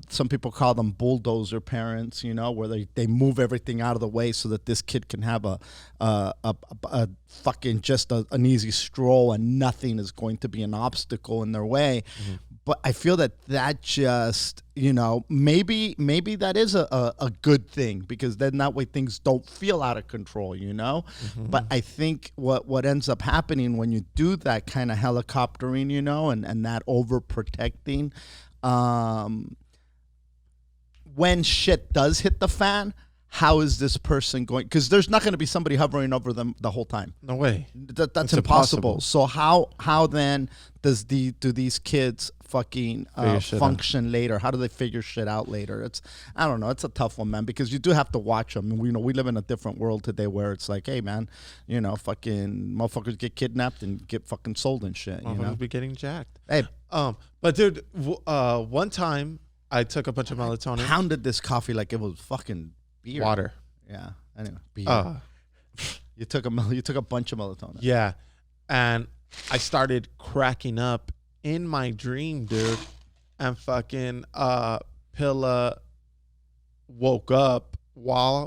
Some people call them bulldozer parents, you know, where they move everything out of the way so that this kid can have a fucking just an easy stroll and nothing is going to be an obstacle in their way. But I feel that just, you know, maybe that is a good thing, because then that way things don't feel out of control, you know. But I think what ends up happening when you do that kind of helicoptering, you know, and that overprotecting, when shit does hit the fan, how is this person going? Because there's not going to be somebody hovering over them the whole time. No way. That's impossible. So how then do these kids fucking function later? How do they figure shit out later? I don't know. It's a tough one, man, because you do have to watch them. And we live in a different world today where it's like, hey, man, you know, fucking motherfuckers get kidnapped and get fucking sold and shit. You know, be getting jacked. Hey, but dude, one time I took a bunch of melatonin. Pounded this coffee like it was fucking beer. Water. Yeah. Anyway, beer. You took a bunch of melatonin. Yeah, and I started cracking up in my dream, dude, and fucking Pilla woke up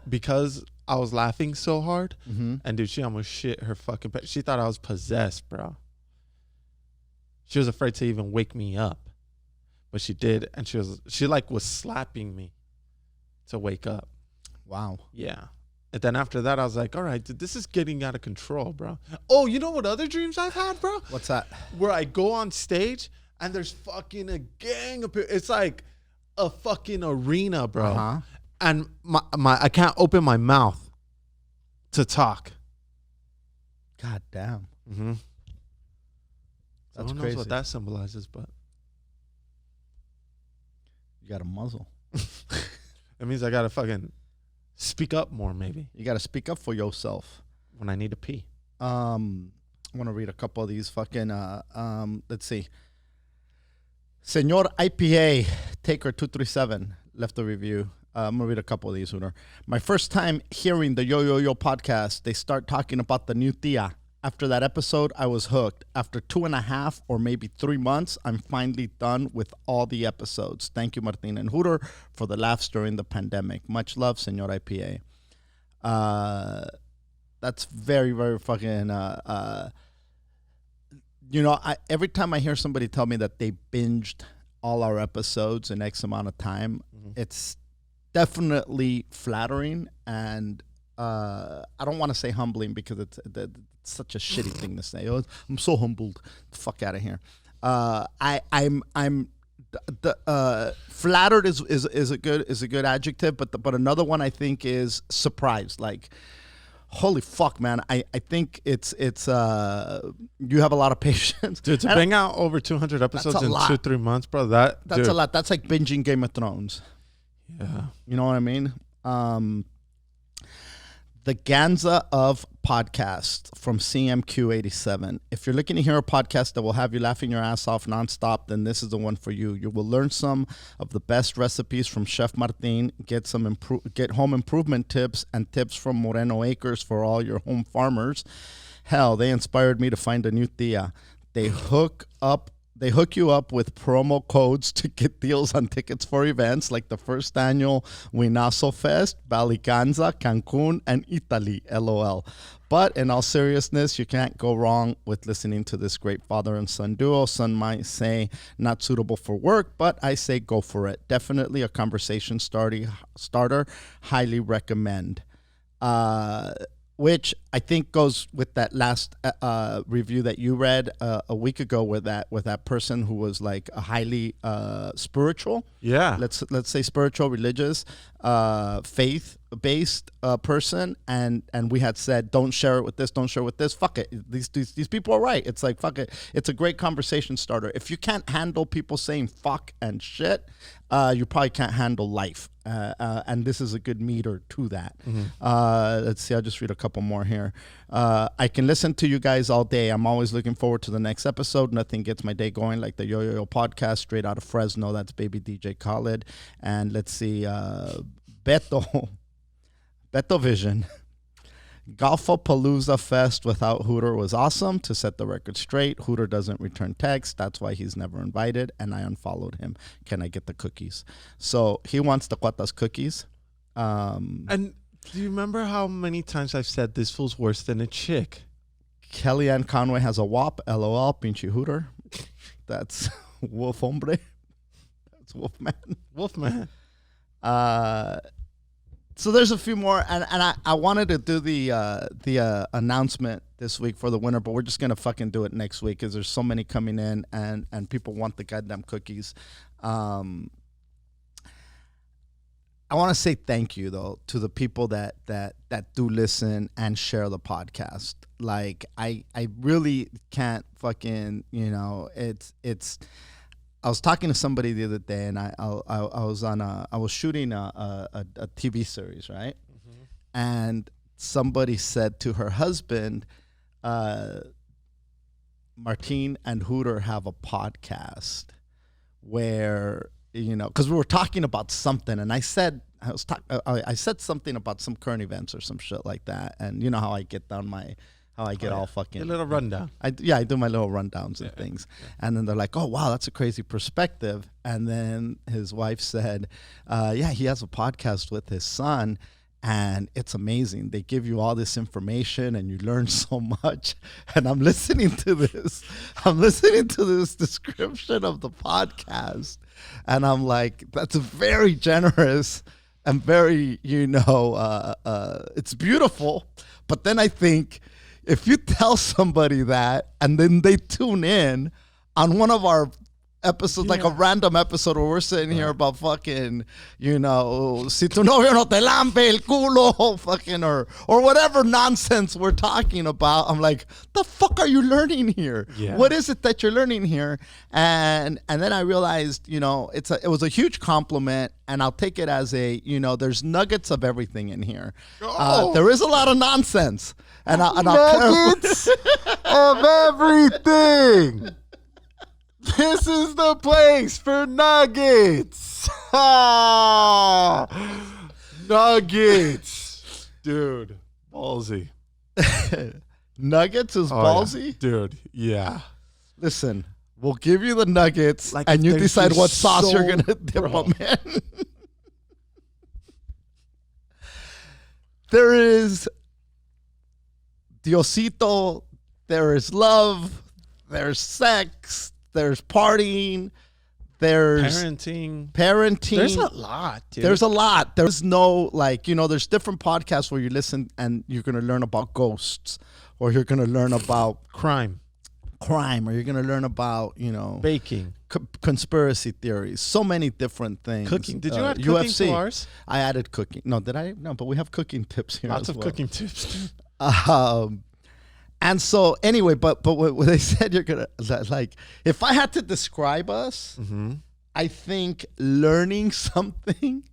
because I was laughing so hard, and dude, she almost shit her fucking pants. She thought I was possessed, bro. She was afraid to even wake me up, but she did, and she was slapping me to wake up. Wow. Yeah. And then after that, I was like, all right, dude, this is getting out of control, bro. Oh, you know what other dreams I've had, bro? What's that? Where I go on stage and there's fucking a gang of people. It's like a fucking arena, bro. Uh-huh. And my I can't open my mouth to talk. God damn. Mm-hmm. That's who knows crazy. what that symbolizes, but You got a muzzle. it means I got to fucking speak up more, maybe, You got to speak up for yourself. when I need to pee. I want to read a couple of these fucking, let's see. Senor IPA, Taker 237, left a review. I'm going to read a couple of these, Hooter. My first time hearing the Yo Yo Yo podcast, they start talking about the new tia. After that episode, I was hooked. After 2.5 or maybe 3 months, I'm finally done with all the episodes. Thank you, Martin and Hooter, for the laughs during the pandemic. Much love, Senor IPA. That's very, very fucking, every time I hear somebody tell me that they binged all our episodes in X amount of time, it's definitely flattering, and I don't want to say humbling because it's such a shitty thing to say. Oh, I'm so humbled. Fuck out of here. I'm flattered is a good adjective, but another one I think is surprised. Like, holy fuck, man! I think it's you have a lot of patience, Dude, to bang out over 200 episodes in lot. 2-3 months, bro, that's That's a lot. That's like binging Game of Thrones. Yeah. You know what I mean? The Ganza of podcast from CMQ87. If you're looking to hear a podcast that will have you laughing your ass off nonstop, then this is the one for you. You will learn some of the best recipes from Chef Martin, get home improvement tips and tips from Moreno Acres for all your home farmers. Hell, they inspired me to find a new tia. They hook you up with promo codes to get deals on tickets for events like the first annual Winaso Fest, Baliganza, Cancun, and Italy, LOL. But in all seriousness, you can't go wrong with listening to this great father and son duo. Some might say not suitable for work, but I say go for it. Definitely a conversation starter. Highly recommend. Which I think goes with that last review that you read a week ago, with that person who was like a highly spiritual. Yeah. Let's say spiritual, religious, faith-based person, and we had said, don't share it with this, don't share it with this. Fuck it. These people are right. It's like, fuck it. It's a great conversation starter. If you can't handle people saying fuck and shit, you probably can't handle life. And this is a good meter to that. Let's see. I'll just read a couple more here. I can listen to you guys all day. I'm always looking forward to the next episode. Nothing gets my day going like the Yo Yo Yo podcast straight out of Fresno. That's baby DJ Khaled. And let's see. Beto Vision. Golfapalooza Fest without Hooter was awesome. To set the record straight, Hooter doesn't return texts. That's why he's never invited, and I unfollowed him. Can I get the cookies? So he wants the Cuatas cookies. And do you remember how many times I've said this fool's worse than a chick? Kellyanne Conway has a WAP. LOL, pinche Hooter. That's Wolf Hombre. That's Wolfman. Wolfman. So there's a few more, and I wanted to do the announcement this week for the winner, but we're just gonna fucking do it next week because there's so many coming in, and people want the goddamn cookies. I want to say thank you though to the people that do listen and share the podcast. Like I really can't fucking, it's. I was talking to somebody the other day, and I was shooting a TV series, right? Mm-hmm. And somebody said to her husband, Martin and Hooter have a podcast where, because we were talking about something, and I said something about some current events or some shit like that, and you know how I get down all fucking... A little rundown. I do my little rundowns and things. Yeah. And then they're like, oh, wow, that's a crazy perspective. And then his wife said, he has a podcast with his son, and it's amazing. They give you all this information, and you learn so much. And I'm listening to this description of the podcast, and I'm like, that's very generous. and very, it's beautiful. But then I think if you tell somebody that and then they tune in on one of our episodes, like a random episode where we're sitting here about fucking, si tu novio no te lambe el culo, fucking, or whatever nonsense we're talking about. I'm like, the fuck are you learning here? Yeah. What is it that you're learning here? And then I realized, it was a huge compliment, and I'll take it as there's nuggets of everything in here. There is a lot of nonsense, and I'll nuggets of everything. This is the place for nuggets. Nuggets. Dude, ballsy. Nuggets is ballsy? Yeah. Dude, yeah. Listen, we'll give you the nuggets, and you decide what sauce you're going to dip them in. There is Diosito, there is love, there's sex, there's partying, there's parenting. There's a lot, dude. There's a lot. There's no, there's different podcasts where you listen and you're going to learn about ghosts, or you're going to learn about crime, or you're going to learn about, baking, conspiracy theories, so many different things. Cooking. Did you add cooking UFC. to ours? I added cooking. No, did I? No, but we have cooking tips here. Lots of cooking tips, dude. And so anyway, but what they said, you're gonna if I had to describe us, I think learning something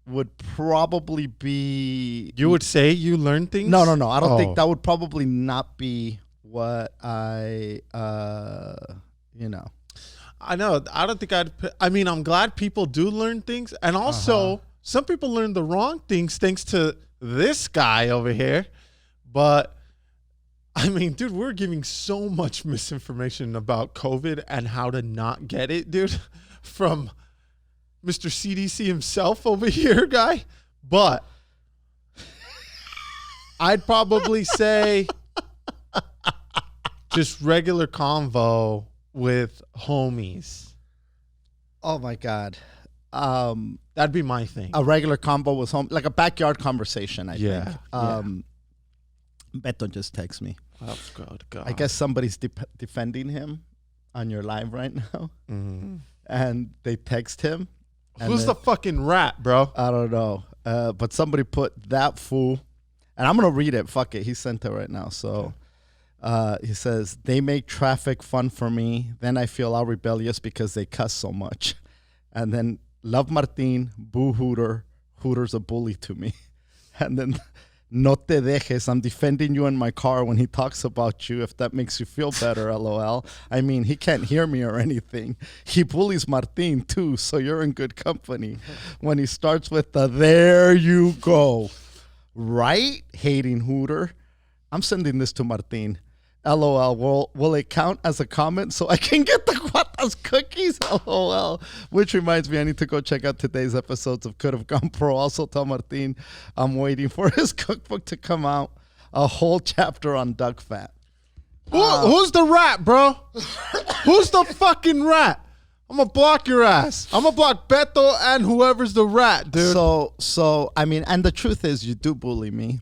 would probably be. You would say you learn things? No. I don't think that would probably not be what I I know. I don't think I'm glad people do learn things, and also some people learn the wrong things thanks to this guy over here, but. Dude, we're giving so much misinformation about COVID and how to not get it, dude, from Mr. CDC himself over here, guy. But I'd probably say just regular convo with homies. Oh, my God. That'd be my thing. A regular combo with home, like a backyard conversation, I think. Beto just texts me. Oh, God. I guess somebody's defending him on your live right now. And they text him. Who's the fucking rat, bro? I don't know. But somebody put that fool. And I'm going to read it. Fuck it. He sent it right now. So he says, they make traffic fun for me. Then I feel all rebellious because they cuss so much. And then love Martin, boo Hooter. Hooter's a bully to me. And then... No te dejes. I'm defending you in my car when he talks about you, if that makes you feel better, LOL. He can't hear me or anything. He bullies Martin, too, so you're in good company. When he starts with the, there you go. Right? Hating Hooter. I'm sending this to Martin. LOL. Will it count as a comment so I can get the Guatas cookies? LOL. Which reminds me, I need to go check out today's episodes of Could Have Gone Pro. Also tell Martin I'm waiting for his cookbook to come out. A whole chapter on duck fat. Who's the rat, bro? Who's the fucking rat? I'm going to block your ass. I'm going to block Beto and whoever's the rat, dude. So and the truth is you do bully me.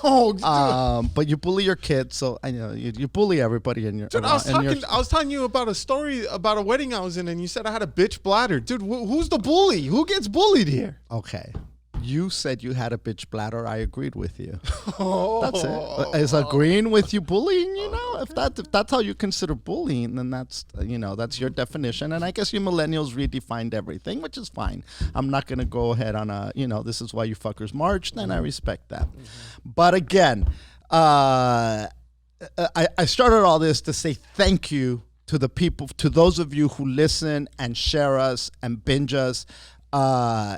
But you bully your kids, so I know you bully everybody in your. Dude, I was telling you about a story about a wedding I was in, and you said I had a bitch bladder, dude. Who's the bully? Who gets bullied here? Okay, you said you had a bitch bladder. I agreed with you. That's it. Is agreeing with you bullying? If that's how you consider bullying, then that's that's your definition. And I guess you millennials redefined everything, which is fine. I'm not gonna go ahead on a this is why you fuckers marched, and I respect that. But again, I started all this to say thank you to the people, to those of you who listen and share us and binge us.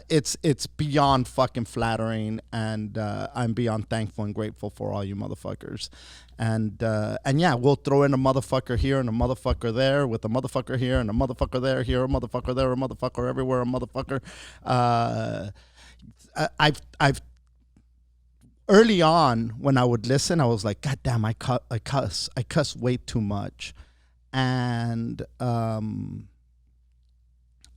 It's beyond fucking flattering, and I'm beyond thankful and grateful for all you motherfuckers. And yeah, we'll throw in a motherfucker here and a motherfucker there, with a motherfucker here and a motherfucker there, here a motherfucker there, a motherfucker everywhere, a motherfucker. I've early on when I would listen, I was like, God damn, I cuss way too much, and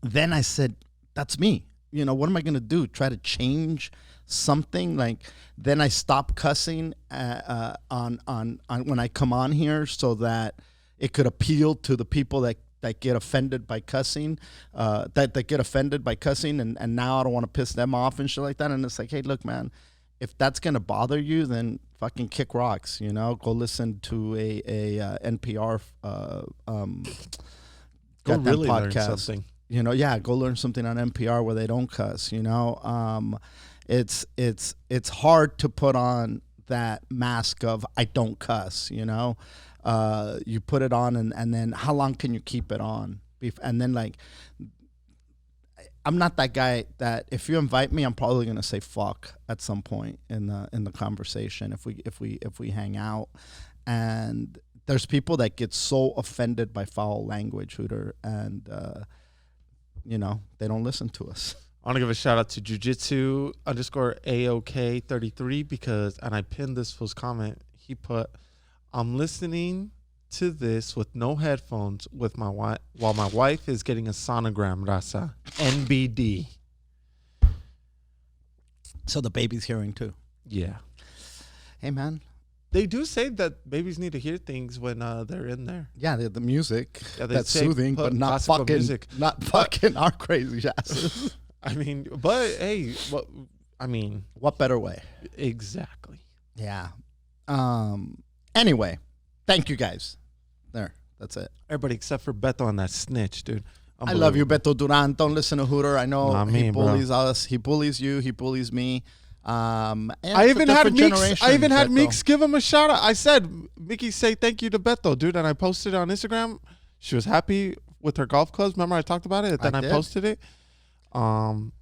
then I said, that's me. what am I gonna do? Try to change something? Like, then I stop cussing on when I come on here, so that it could appeal to the people that get offended by cussing, that get offended by cussing, and now I don't want to piss them off and shit like that. And it's like, hey, look, man, if that's gonna bother you, then fucking kick rocks. Go listen to a NPR Go really podcast. learn something. Go learn something on NPR where they don't cuss. It's hard to put on that mask of I don't cuss. You put it on, and then how long can you keep it on? And then, like, I'm not that guy that if you invite me, I'm probably gonna say fuck at some point in the conversation if we hang out. And there's people that get so offended by foul language, Hooter, and they don't listen to us. I want to give a shout out to Jiu-Jitsu _AOK33 and I pinned this fool's comment. He put, I'm listening to this with no headphones with my wife while my wife is getting a sonogram, raza. NBD. So the baby's hearing too. Yeah. Hey, man. They do say that babies need to hear things when they're in there. Yeah, the music that's say soothing, but not fucking music. Not fucking our crazy asses. I mean, but hey, what better way? Exactly. Yeah. Anyway, thank you guys. There, that's it. Everybody except for Beto on that snitch, dude. I love you, Beto Duran. Don't listen to Hooter. I know he bullies bro. us. He bullies you. He bullies me. I even had Meeks give him a shout out. I said, Mickey, say thank you to Beto, dude. And I posted it on Instagram. She was happy with her golf clubs. Remember I talked about it? Then I posted it. And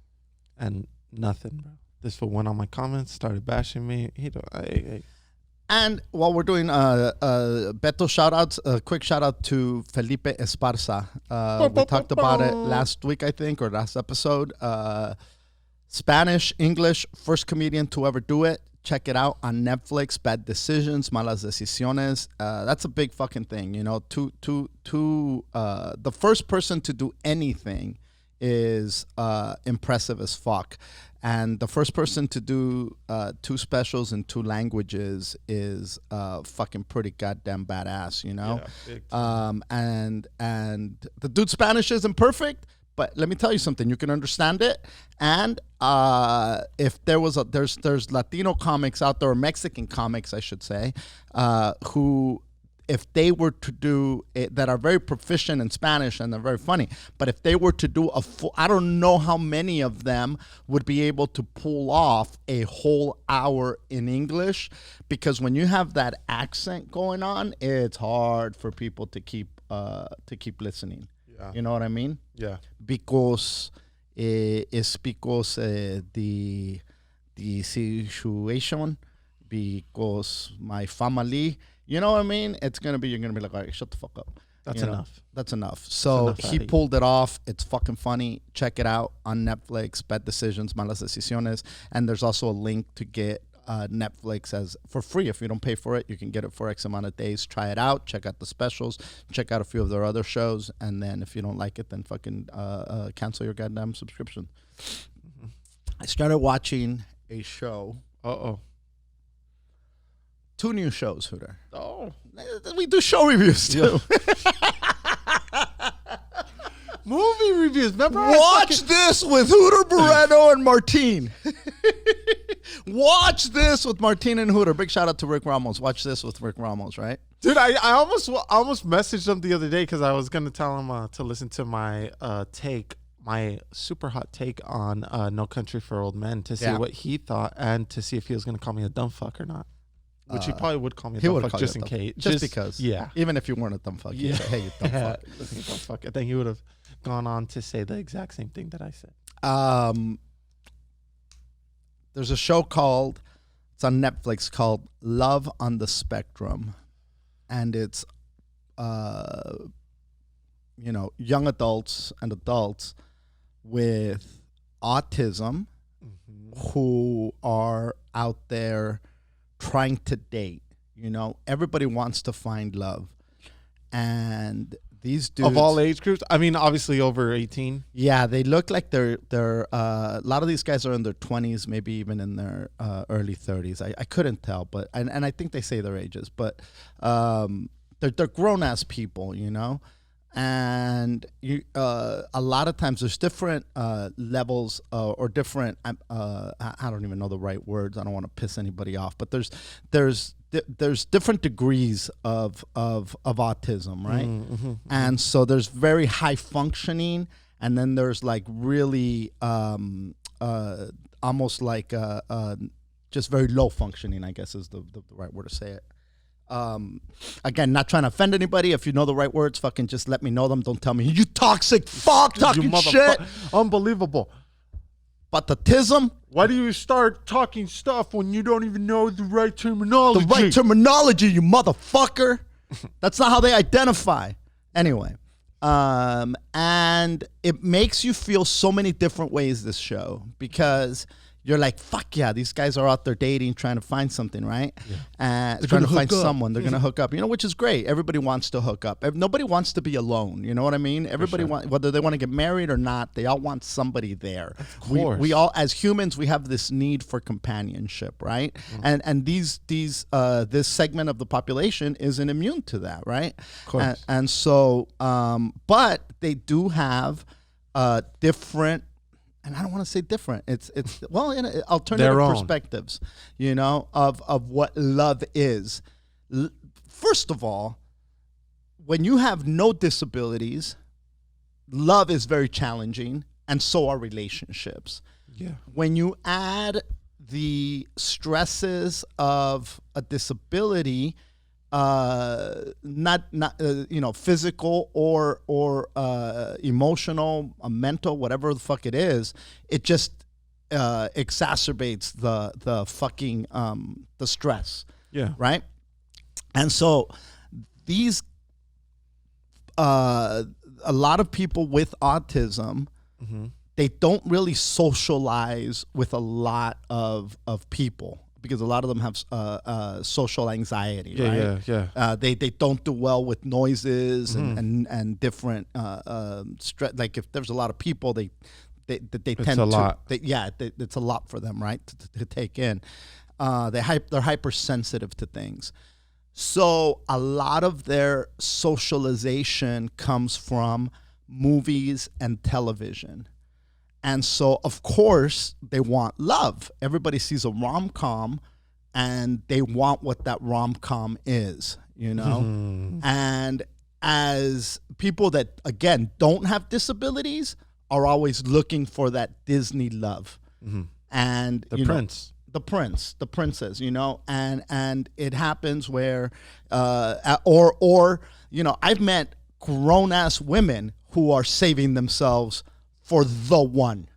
nothing, bro. This fool went on my comments, started bashing me. Hey. And while we're doing Beto shout outs, a quick shout out to Felipe Esparza. We talked about it last week, I think, or last episode. Spanish, English, first comedian to ever do it. Check it out on Netflix. Bad Decisions, Malas Decisiones. That's a big fucking thing, the first person to do anything is impressive as fuck. And the first person to do 2 specials in 2 languages is fucking pretty goddamn badass, Yeah, and the dude's Spanish isn't perfect, but let me tell you something, you can understand it. And if there's Latino comics out there, or Mexican comics, I should say, who, if they were to do it, that are very proficient in Spanish and they're very funny, but if they were to do a full, I don't know how many of them would be able to pull off a whole hour in English, because when you have that accent going on, it's hard for people to keep listening. Yeah. You know what I mean? Yeah. Because it's because the situation, because my family. You know what I mean? You're gonna be like, all right, shut the fuck up. That's enough. That's enough. So he pulled it off. It's fucking funny. Check it out on Netflix. Bad Decisions, Malas Decisiones. And there's also a link to get Netflix for free. If you don't pay for it, you can get it for X amount of days. Try it out. Check out the specials. Check out a few of their other shows. And then if you don't like it, then fucking cancel your goddamn subscription. Mm-hmm. I started watching a show. 2 new shows, Hooter. Oh. We do show reviews, too. Movie reviews. Remember? Watch this with Hooter, Moreno, and Martin. Watch this with Martin and Hooter. Big shout out to Rick Ramos. Watch this with Rick Ramos, right? Dude, I almost messaged him the other day because I was going to tell him to listen to my my super hot take on No Country for Old Men, to see what he thought and to see if he was going to call me a dumb fuck or not. Which he probably would call me a dumb fuck just in case. Just because. Yeah. Even if you weren't a dumb fuck. Yeah. Say, hey, you dumb fuck. Dumb fuck. I think he would have gone on to say the exact same thing that I said. There's a show it's on Netflix called Love on the Spectrum. And it's, young adults and adults with autism who are out there trying to date. Everybody wants to find love, and These dudes of all age groups. I mean, obviously over 18. Yeah, they look like they're a lot of these guys are in their 20s, maybe even in their early 30s. I couldn't tell, but and I think they say their ages, but they're grown ass people, you know. And a lot of times there's different levels or different I don't even know the right words. I don't want to piss anybody off, but there's different degrees of autism, right? Mm-hmm. And so there's very high functioning, and then there's like really almost like just very low functioning, I guess is the right word to say it. Again, not trying to offend anybody. If you know the right words, fucking just let me know them. Don't tell me you toxic fuck talking shit. Unbelievable. But the tism. Why do you start talking stuff when you don't even know the right terminology? The right terminology, you motherfucker. That's not how they identify. Anyway, and it makes you feel so many different ways, this show, because you're like, fuck yeah, these guys are out there dating, trying to find something, right? Yeah. And trying to find someone. They're going to hook up, you know, which is great. Everybody wants to hook up. Nobody wants to be alone. You know what I mean? Everybody wants, whether they want to get married or not, they all want somebody there. Of course. We all, as humans, we have this need for companionship, right? Mm. And this segment of the population isn't immune to that, right? Of course. And so, but they do have different. And I don't want to say different. It's well, in alternative perspectives, you know, of what love is. First of all, when you have no disabilities, love is very challenging, and so are relationships. Yeah. When you add the stresses of a disability, not you know, physical or emotional, mental, whatever the fuck it is, it just exacerbates the fucking the stress. Yeah. Right. And so these a lot of people with autism, mm-hmm. they don't really socialize with a lot of people, because a lot of them have social anxiety, right? Yeah. They don't do well with noises, mm-hmm. and different like if there's a lot of people, they tend it's a lot. It's a lot for them, right, to take in. They're hypersensitive to things. So a lot of their socialization comes from movies and television. And so, of course, they want love. Everybody sees a rom-com, and they want what that rom-com is, you know? Mm-hmm. And as people that, again, don't have disabilities are always looking for that Disney love. Mm-hmm. And the prince. The princess, you know? And it happens where, or you know, I've met grown-ass women who are saving themselves for the one.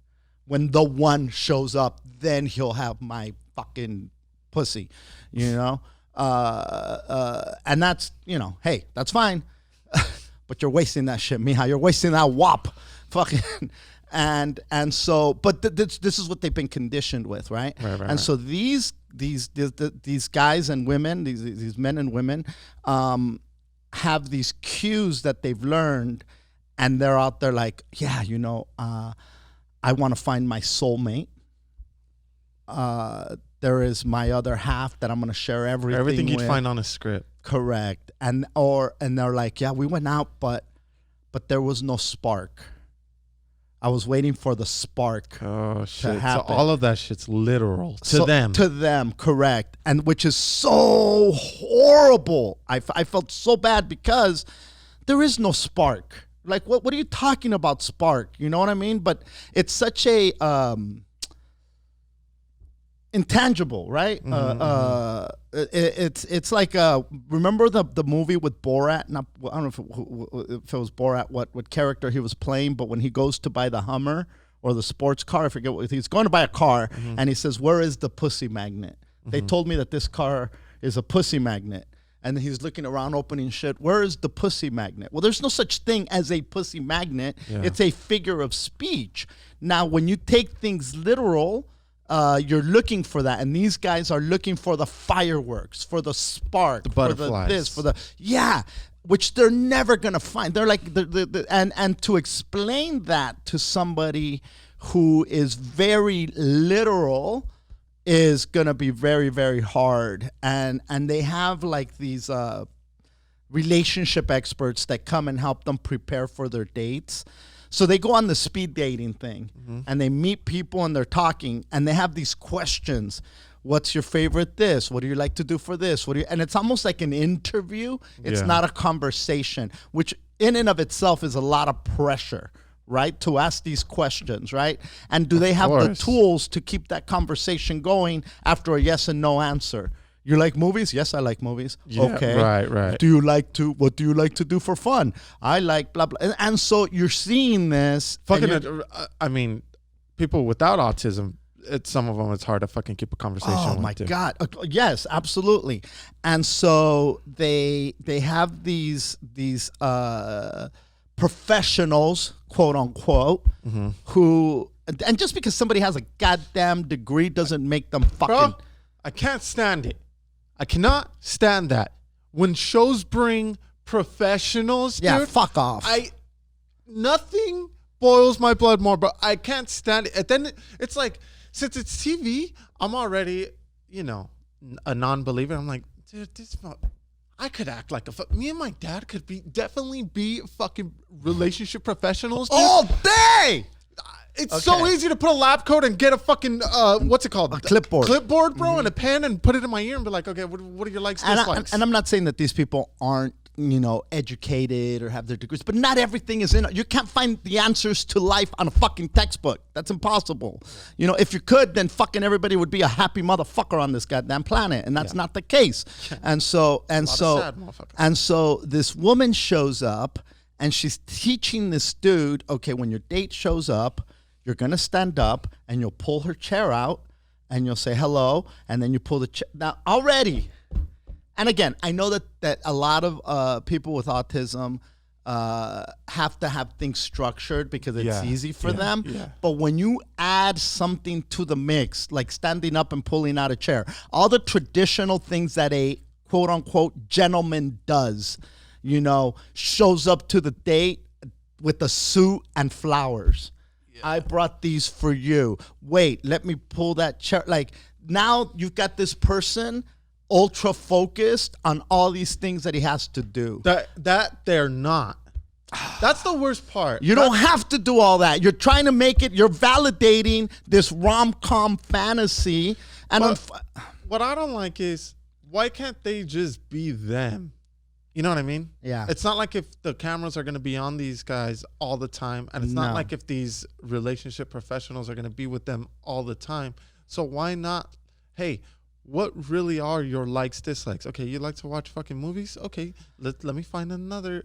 When the one shows up, then he'll have my fucking pussy, you know? And that's, you know, hey, that's fine. But you're wasting that shit, mija. You're wasting that wop. Fucking. And so, but this is what they've been conditioned with, right? And so these guys and women, these men and women, have these cues that they've learned. And they're out there like, yeah, you know, I want to find my soulmate. There is my other half that I'm going to share everything you'd with. Find on a script. Correct. And they're like, yeah, we went out, but there was no spark. I was waiting for the spark to happen. So all of that shit's literal to them. To them, correct. And which is so horrible. I felt so bad because there is no spark. Like, what are you talking about, spark? You know what I mean? But it's such a intangible, right? Mm-hmm. It's like remember the movie with Borat? Not, I don't know if it was Borat, what character he was playing, but when he goes to buy the Hummer or the sports car, I forget what he's going to buy a car, mm-hmm. and he says, "Where is the pussy magnet?" Mm-hmm. They told me that this car is a pussy magnet. And he's looking around opening shit. Where is the pussy magnet? Well, there's no such thing as a pussy magnet. Yeah. It's a figure of speech. Now, when you take things literal, you're looking for that, and these guys are looking for the fireworks, for the spark, The butterflies. for the which they're never gonna find. They're like and to explain that to somebody who is very literal is gonna be very, very hard. And they have like these relationship experts that come and help them prepare for their dates. So they go on the speed dating thing and they meet people and they're talking and they have these questions. What's your favorite this? What do you like to do for this? And it's almost like an interview. It's not a conversation, which in and of itself is a lot of pressure, right? To ask these questions, right? And do they have the tools to keep that conversation going after a yes and no answer? You like movies? Yes, I like movies. Yeah, okay. right. What do you like to do for fun? I like blah, blah. And so you're seeing this. I mean, people without autism, some of them, it's hard to fucking keep a conversation with. Oh, my God. Yes, absolutely. And so they have these professionals, quote unquote, who, and just because somebody has a goddamn degree doesn't make them fucking. Bro, I can't stand it. I cannot stand that. When shows bring professionals, dude, fuck off. Nothing boils my blood more, but I can't stand it. And then it's like, since it's TV, I'm already, a non-believer. I'm like, dude, I could act like me and my dad could definitely be fucking relationship professionals, dude. All day. It's so easy to put a lab coat and get a fucking what's it called? A clipboard, bro, and a pen and put it in my ear and be like, okay, what are your likes, dislikes? And I'm not saying that these people aren't, educated or have their degrees, but not everything is in it. You can't find the answers to life on a fucking textbook. That's impossible. If you could, then fucking everybody would be a happy motherfucker on this goddamn planet, and that's not the case. And so this woman shows up and she's teaching this dude, okay, when your date shows up, you're going to stand up and you'll pull her chair out and you'll say hello, and then you pull the chair. Now, already, and again, I know that a lot of people with autism have to have things structured because it's easy for them. Yeah. But when you add something to the mix, like standing up and pulling out a chair, all the traditional things that a quote-unquote gentleman does, shows up to the date with a suit and flowers. I brought these for you. Wait, let me pull that chair. Like, now you've got this person ultra focused on all these things that he has to do. That they're not. That's the worst part. You don't have to do all that. You're trying to make it, you're validating this rom-com fantasy. And what I don't like is, why can't they just be them? You know what I mean? Yeah. It's not like if the cameras are going to be on these guys all the time, and it's not like if these relationship professionals are going to be with them all the time. So why not, hey, what really are your likes, dislikes? Okay, you like to watch fucking movies? Okay, let me find another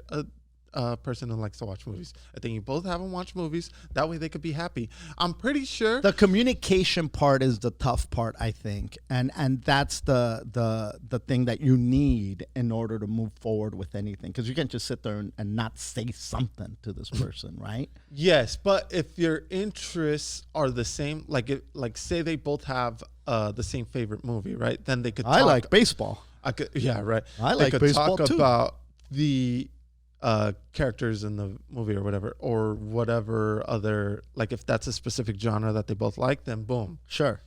person who likes to watch movies. I think you both haven't watched movies. That way they could be happy. I'm pretty sure the communication part is the tough part, I think, and that's the thing that you need in order to move forward with anything, because you can't just sit there and not say something to this person, right? Yes, but if your interests are the same, like say they both have the same favorite movie, right? Then they could. I like baseball. I could, yeah, right. I like baseball talk too. About the characters in the movie or whatever other, like if that's a specific genre that they both like, then boom, sure,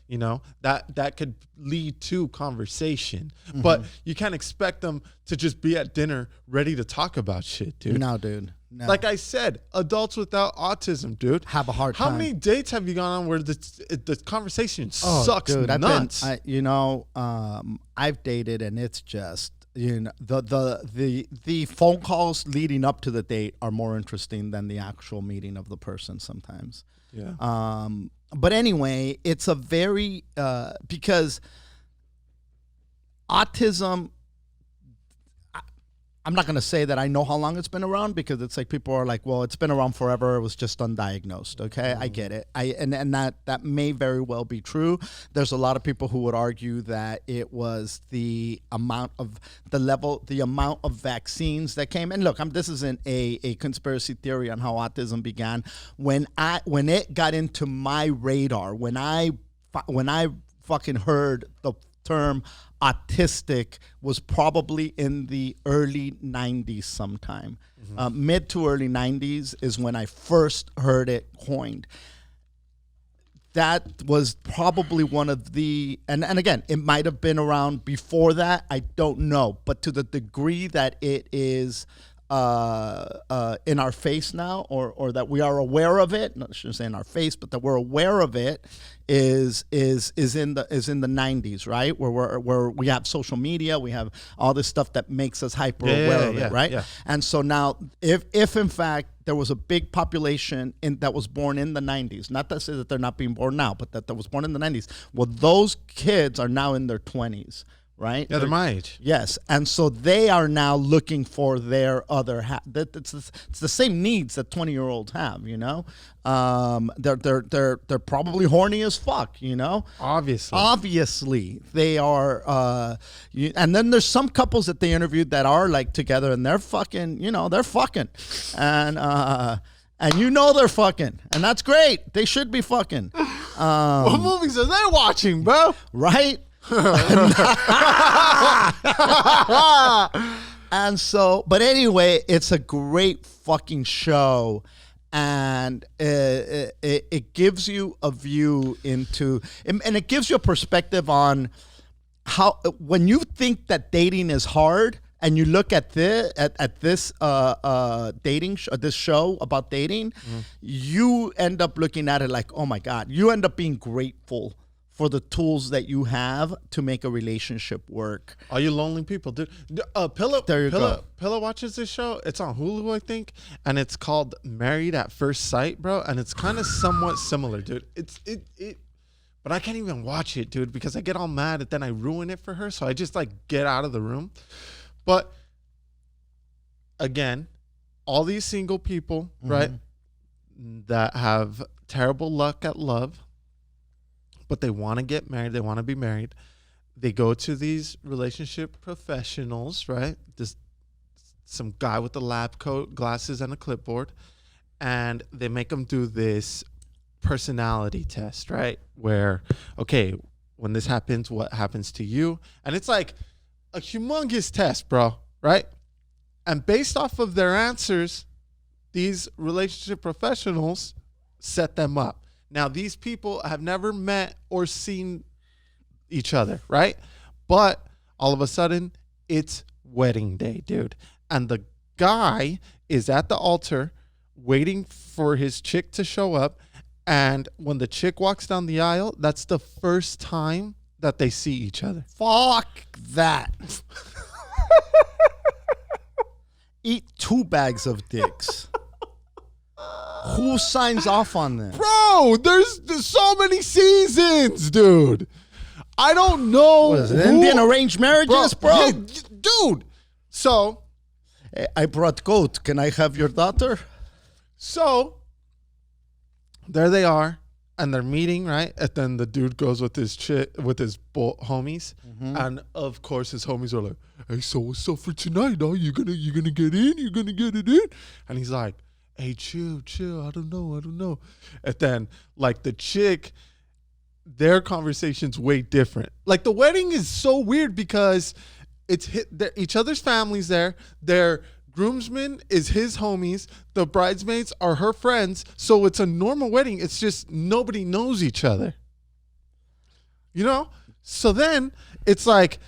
that could lead to conversation. But you can't expect them to just be at dinner ready to talk about shit, dude. No, dude. No. Like I said, adults without autism, dude, have a hard time. How many dates have you gone on where the conversation sucks, dude, nuts? I've dated, and it's just, the phone calls leading up to the date are more interesting than the actual meeting of the person sometimes. Yeah. But anyway, it's a very because autism, I'm not going to say that I know how long it's been around, because it's like people are like, well, it's been around forever. It was just undiagnosed. Okay, I get it. And that may very well be true. There's a lot of people who would argue that it was the amount of vaccines that came. And look, this isn't a conspiracy theory on how autism began. When it got into my radar, when I when I fucking heard the term autistic was probably in the early 90s sometime. Mid to early 90s is when I first heard it coined. That was probably one of the, and again, it might have been around before that. I don't know. But to the degree that it is in our face now, or that we are aware of it, not shouldn't say in our face, but that we're aware of it, is in the 90s, right? Where we have social media, we have all this stuff that makes us hyper aware of it, right? Yeah. And so now, if in fact there was a big population that was born in the 90s, not to say that they're not being born now, but that was born in the 90s, well, those kids are now in their 20s. Right? Yeah, they're my age. Yes, and so they are now looking for their other half. It's the same needs that 20-year-olds have. You know, they're probably horny as fuck. You know, obviously they are. And then there's some couples that they interviewed that are like together and they're fucking. You know, they're fucking, and you know they're fucking, and that's great. They should be fucking. What movies are they watching, bro? Right. And so, but anyway, it's a great fucking show, and it gives you a view into, and it gives you a perspective on how, when you think that dating is hard, and you look at this dating this show about dating, you end up looking at it like, oh my God, you end up being grateful for the tools that you have to make a relationship work. All you lonely people, dude. Pillow watches this show. It's on Hulu, I think, and it's called Married at First Sight, bro. And it's kind of somewhat similar, dude. But I can't even watch it, dude, because I get all mad and then I ruin it for her. So I just like get out of the room. But again, all these single people, right, that have terrible luck at love, but they want to get married, they want to be married. They go to these relationship professionals, right? Some guy with a lab coat, glasses, and a clipboard, and they make them do this personality test, right? Where, okay, when this happens, what happens to you? And it's like a humongous test, bro, right? And based off of their answers, these relationship professionals set them up. Now, these people have never met or seen each other, right? But all of a sudden, it's wedding day, dude. And the guy is at the altar waiting for his chick to show up. And when the chick walks down the aisle, that's the first time that they see each other. Fuck that. Eat 2 bags of dicks. Who signs off on this? Bro, there's so many seasons, dude. I don't know. What is it, Indian arranged marriages, bro? Yeah, dude. So, I brought goat. Can I have your daughter? So, there they are, and they're meeting, right? And then the dude goes with his homies, and of course his homies are like, "Hey, so what's up for tonight? Are you gonna get in? You gonna get it in?" And he's like, "Hey, chill. I don't know. And then, like, the chick, their conversation's way different. Like, the wedding is so weird because it's each other's families there. Their groomsmen is his homies. The bridesmaids are her friends. So it's a normal wedding. It's just nobody knows each other. You know? So then it's like,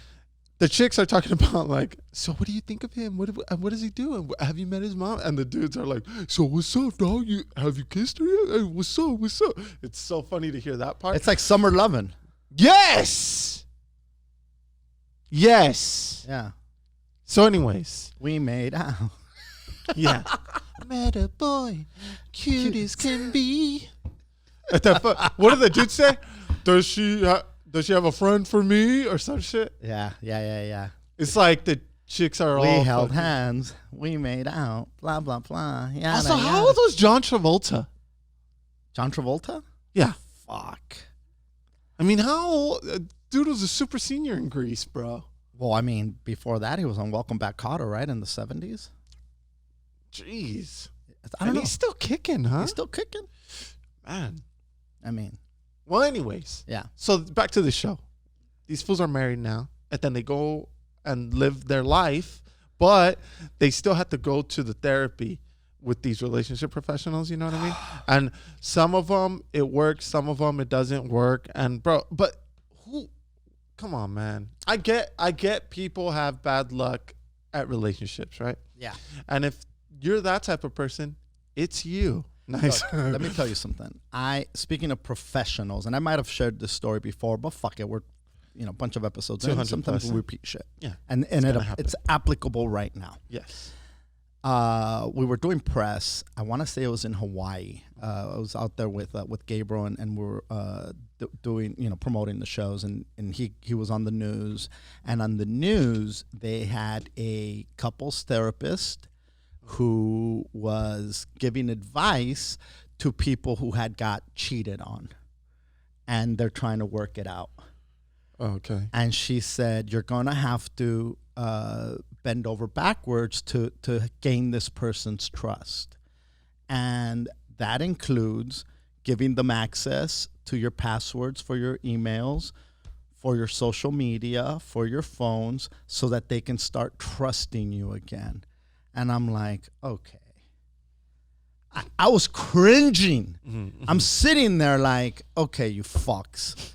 the chicks are talking about, like, so what do you think of him? What does he do? And have you met his mom? And the dudes are like, so what's up, dog? Have you kissed her yet? Hey, what's up? It's so funny to hear that part. It's like summer loving. Yes. Yeah. So anyways. We made out. Yeah. Met a boy, cute as can be. What did the dude say? Does she have a friend for me or some shit? Yeah. It's like the chicks are all. We held hands. We made out. Blah, blah, blah. Yada, Also, yada. how old was John Travolta? John Travolta? Yeah. Fuck. I mean, how old? Dude was a super senior in Grease, bro. Well, I mean, before that, he was on Welcome Back, Kotter, right? In the 70s? Jeez. I don't know. He's still kicking, huh? He's still kicking? Man. I mean. Well, anyways. Yeah. So back to the show. These fools are married now, and then they go and live their life, but they still have to go to the therapy with these relationship professionals. You know what I mean? And some of them it works, some of them it doesn't work. And bro, but who? Come on, man. I get people have bad luck at relationships, right? Yeah. And if you're that type of person, it's you. Nice. Look, let me tell you something. Speaking of professionals, and I might have shared this story before, but fuck it, we're a bunch of episodes. 200 sometimes plus. we repeat shit. Yeah. And it's applicable right now. Yes. We were doing press. I want to say it was in Hawaii. I was out there with Gabriel, and we were doing, promoting the shows, and he was on the news. And on the news, they had a couples therapist who was giving advice to people who had got cheated on, and they're trying to work it out. Okay. And she said, you're going to have to bend over backwards to gain this person's trust. And that includes giving them access to your passwords for your emails, for your social media, for your phones, so that they can start trusting you again. And I'm like, okay. I was cringing. Mm-hmm. I'm sitting there like, okay, you fucks.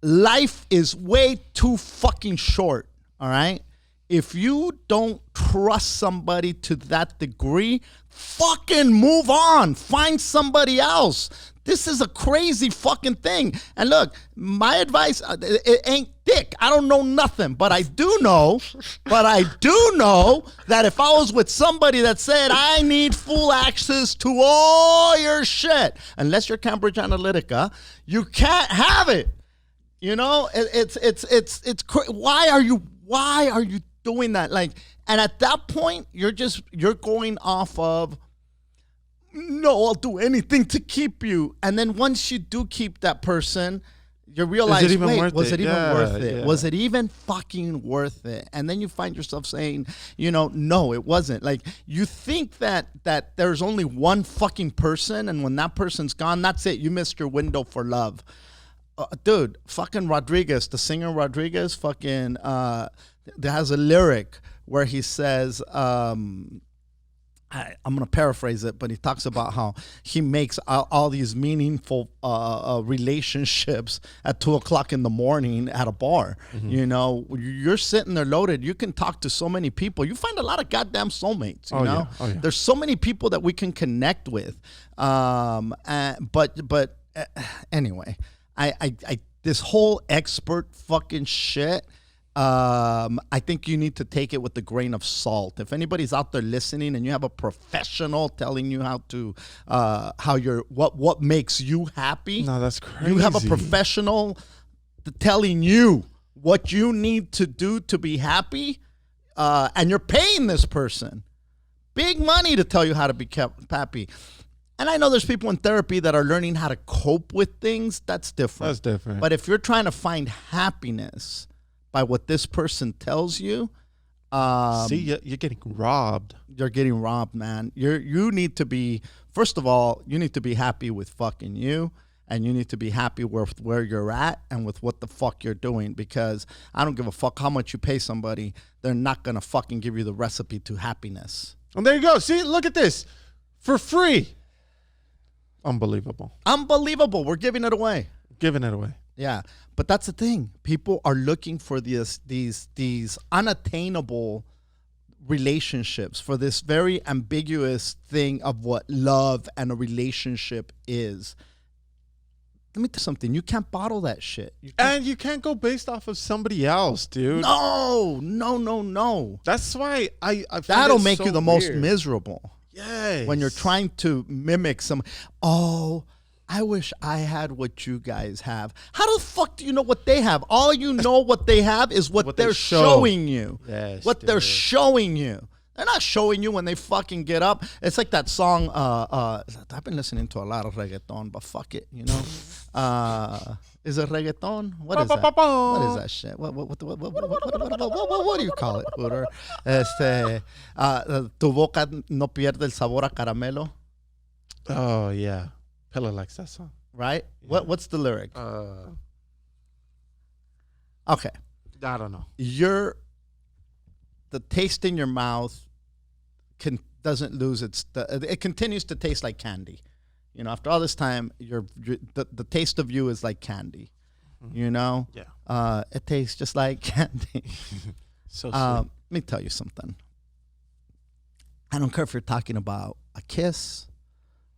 Life is way too fucking short, all right? If you don't trust somebody to that degree, fucking move on. Find somebody else. This is a crazy fucking thing. And look, my advice, it ain't thick. I don't know nothing, but I do know that if I was with somebody that said, I need full access to all your shit, unless you're Cambridge Analytica, you can't have it. Why are you doing that? Like, and at that point, you're going off of, no, I'll do anything to keep you. And then once you do keep that person, you realize, was it even worth it? Was it even fucking worth it? And then you find yourself saying, no, it wasn't. Like, you think that there's only one fucking person, and when that person's gone, that's it. You missed your window for love. Dude, fucking Rodriguez, the singer Rodriguez, fucking, there has a lyric where he says, I'm going to paraphrase it, but he talks about how he makes all these meaningful relationships at 2:00 in the morning at a bar. Mm-hmm. You're sitting there loaded. You can talk to so many people. You find a lot of goddamn soulmates, you know? Yeah. Oh, yeah. There's so many people that we can connect with. But anyway, I this whole expert fucking shit, I think you need to take it with a grain of salt. If anybody's out there listening and you have a professional telling you what makes you happy, no, that's crazy. You have a professional telling you what you need to do to be happy, and you're paying this person big money to tell you how to be kept happy. And I know there's people in therapy that are learning how to cope with things. That's different. That's different. But if you're trying to find happiness by what this person tells you, you're getting robbed. You're getting robbed, man. You need to be, first of all, you need to be happy with fucking you, and you need to be happy with where you're at and with what the fuck you're doing, because I don't give a fuck how much you pay somebody. They're not going to fucking give you the recipe to happiness. And there you go. See, look at this. For free. Unbelievable. We're giving it away. Yeah, but that's the thing. People are looking for these unattainable relationships, for this very ambiguous thing of what love and a relationship is. Let me tell you something. You can't bottle that shit. And you can't go based off of somebody else, dude. No. That's why I that'll make you the most miserable. Yes. When you're trying to mimic some, I wish I had what you guys have. How the fuck do you know what they have? All you know what they have is what they're showing you. Yes, they're showing you. They're not showing you when they fucking get up. It's like that song. I've been listening to a lot of reggaeton, but fuck it, Is it reggaeton? What is that? What is that shit? What do you call it, Hooter? Tu boca no pierde el sabor a caramelo. Oh yeah, Pella likes that song. right? Yeah. What's the lyric? I Okay. don't know. The taste in your mouth doesn't lose it continues to taste like candy. You know, after all this time, the taste of you is like candy. You know? Yeah. It tastes just like candy. So Let me tell you something. I don't care if you're talking about a kiss.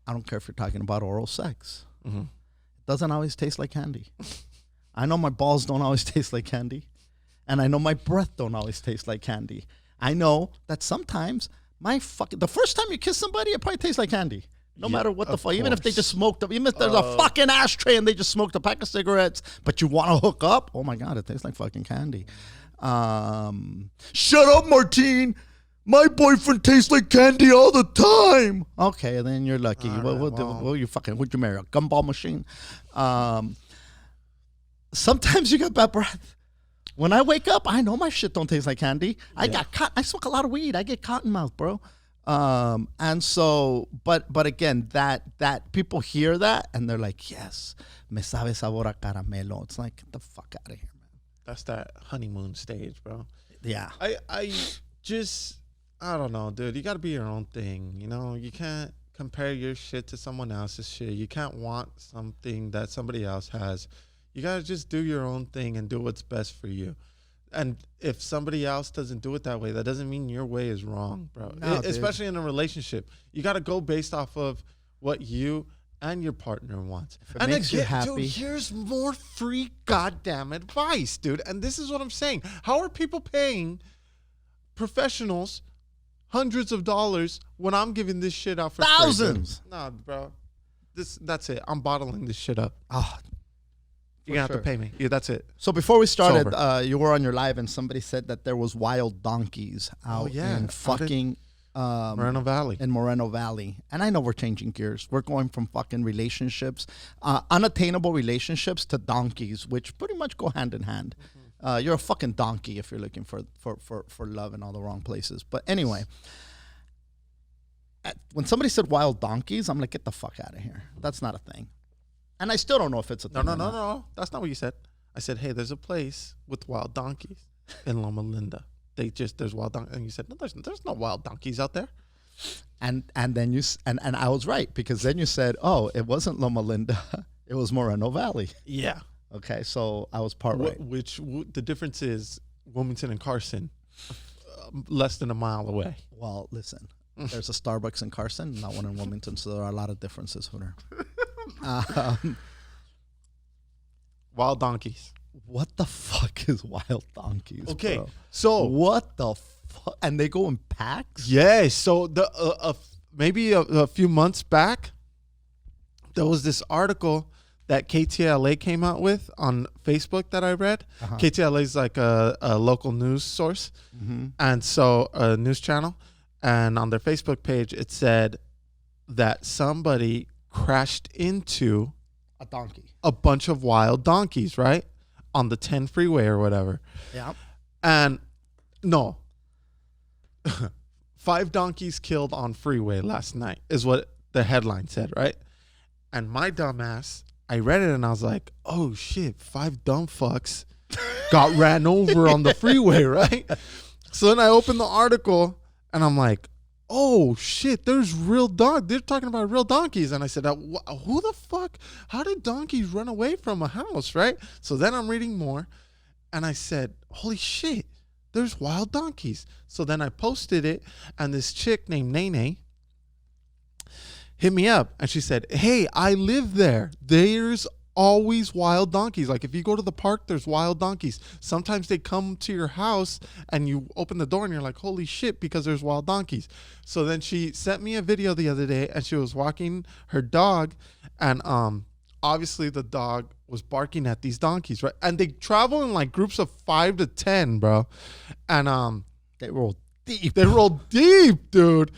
I don't care if you're talking about oral sex. Mm-hmm. It doesn't always taste like candy. I know my balls don't always taste like candy. And I know my breath don't always taste like candy. I know that sometimes the first time you kiss somebody, it probably tastes like candy. No matter what the fuck. Even if they just smoked up, even if there's a fucking ashtray and they just smoked a pack of cigarettes, but you want to hook up, oh my God, it tastes like fucking candy. Shut up, Martine. My boyfriend tastes like candy all the time. Okay, then you're lucky. What you fucking, would you marry? A gumball machine? Sometimes you got bad breath. When I wake up, I know my shit don't taste like candy. Yeah. I smoke a lot of weed. I get cotton mouth, bro. And so, but again, that people hear that and they're like, yes, me sabe sabor a caramelo. It's like, get the fuck out of here, man. That's that honeymoon stage, bro. Yeah. I don't know, dude. You got to be your own thing. You know, you can't compare your shit to someone else's shit. You can't want something that somebody else has. You got to just do your own thing and do what's best for you. And if somebody else doesn't do it that way, that doesn't mean your way is wrong, bro. No, especially in a relationship. You got to go based off of what you and your partner wants. If it makes you happy. Dude, here's more free goddamn advice, dude. And this is what I'm saying. How are people paying professionals hundreds of dollars when I'm giving this shit out for thousands? Free, nah, bro. That's it. I'm bottling this shit up. Oh, you're going to have to pay me. Yeah, that's it. So before we started, you were on your live and somebody said that there was wild donkeys out in fucking Moreno Valley. In Moreno Valley. And I know we're changing gears. We're going from fucking relationships, unattainable relationships, to donkeys, which pretty much go hand in hand. You're a fucking donkey if you're looking for love in all the wrong places. But anyway, when somebody said wild donkeys, I'm like, get the fuck out of here. That's not a thing. And I still don't know if it's a thing. No. That's not what you said. I said, hey, there's a place with wild donkeys in Loma Linda. There's wild donkeys. And you said, no, there's no wild donkeys out there. And then and I was right, because then you said, oh, it wasn't Loma Linda. It was Moreno Valley. Yeah. Okay, so I was right. The difference is Wilmington and Carson, less than a mile away. Well, listen, there's a Starbucks in Carson, not one in Wilmington, so there are a lot of differences, Hooter. Wild donkeys. What the fuck is wild donkeys? Okay, bro? so what the fuck? And they go in packs? Yeah. So maybe a few months back, there was this article that KTLA came out with on Facebook that I read. KTLA is like a local news source, and so a news channel. And on their Facebook page, it said that somebody crashed into a donkey, a bunch of wild donkeys, right, on the 10 freeway or whatever. Yeah. And no, 5 donkeys killed on freeway last night is what the headline said, right? And my dumbass, I read it and I was like, oh shit, 5 dumb fucks got ran over on the freeway, right? So then I opened the article and I'm like, oh shit, there's real they're talking about real donkeys. And I said, who the fuck, how did donkeys run away from a house, right? So then I'm reading more and I said, holy shit, there's wild donkeys. So then I posted it and this chick named Nene hit me up and she said, hey, I live there. There's always wild donkeys. Like if you go to the park, there's wild donkeys. Sometimes they come to your house and you open the door and you're like, holy shit, because there's wild donkeys. So then she sent me a video the other day and she was walking her dog and obviously the dog was barking at these donkeys, right? And they travel in like groups of 5 to 10, bro. And they roll deep. They roll deep, dude.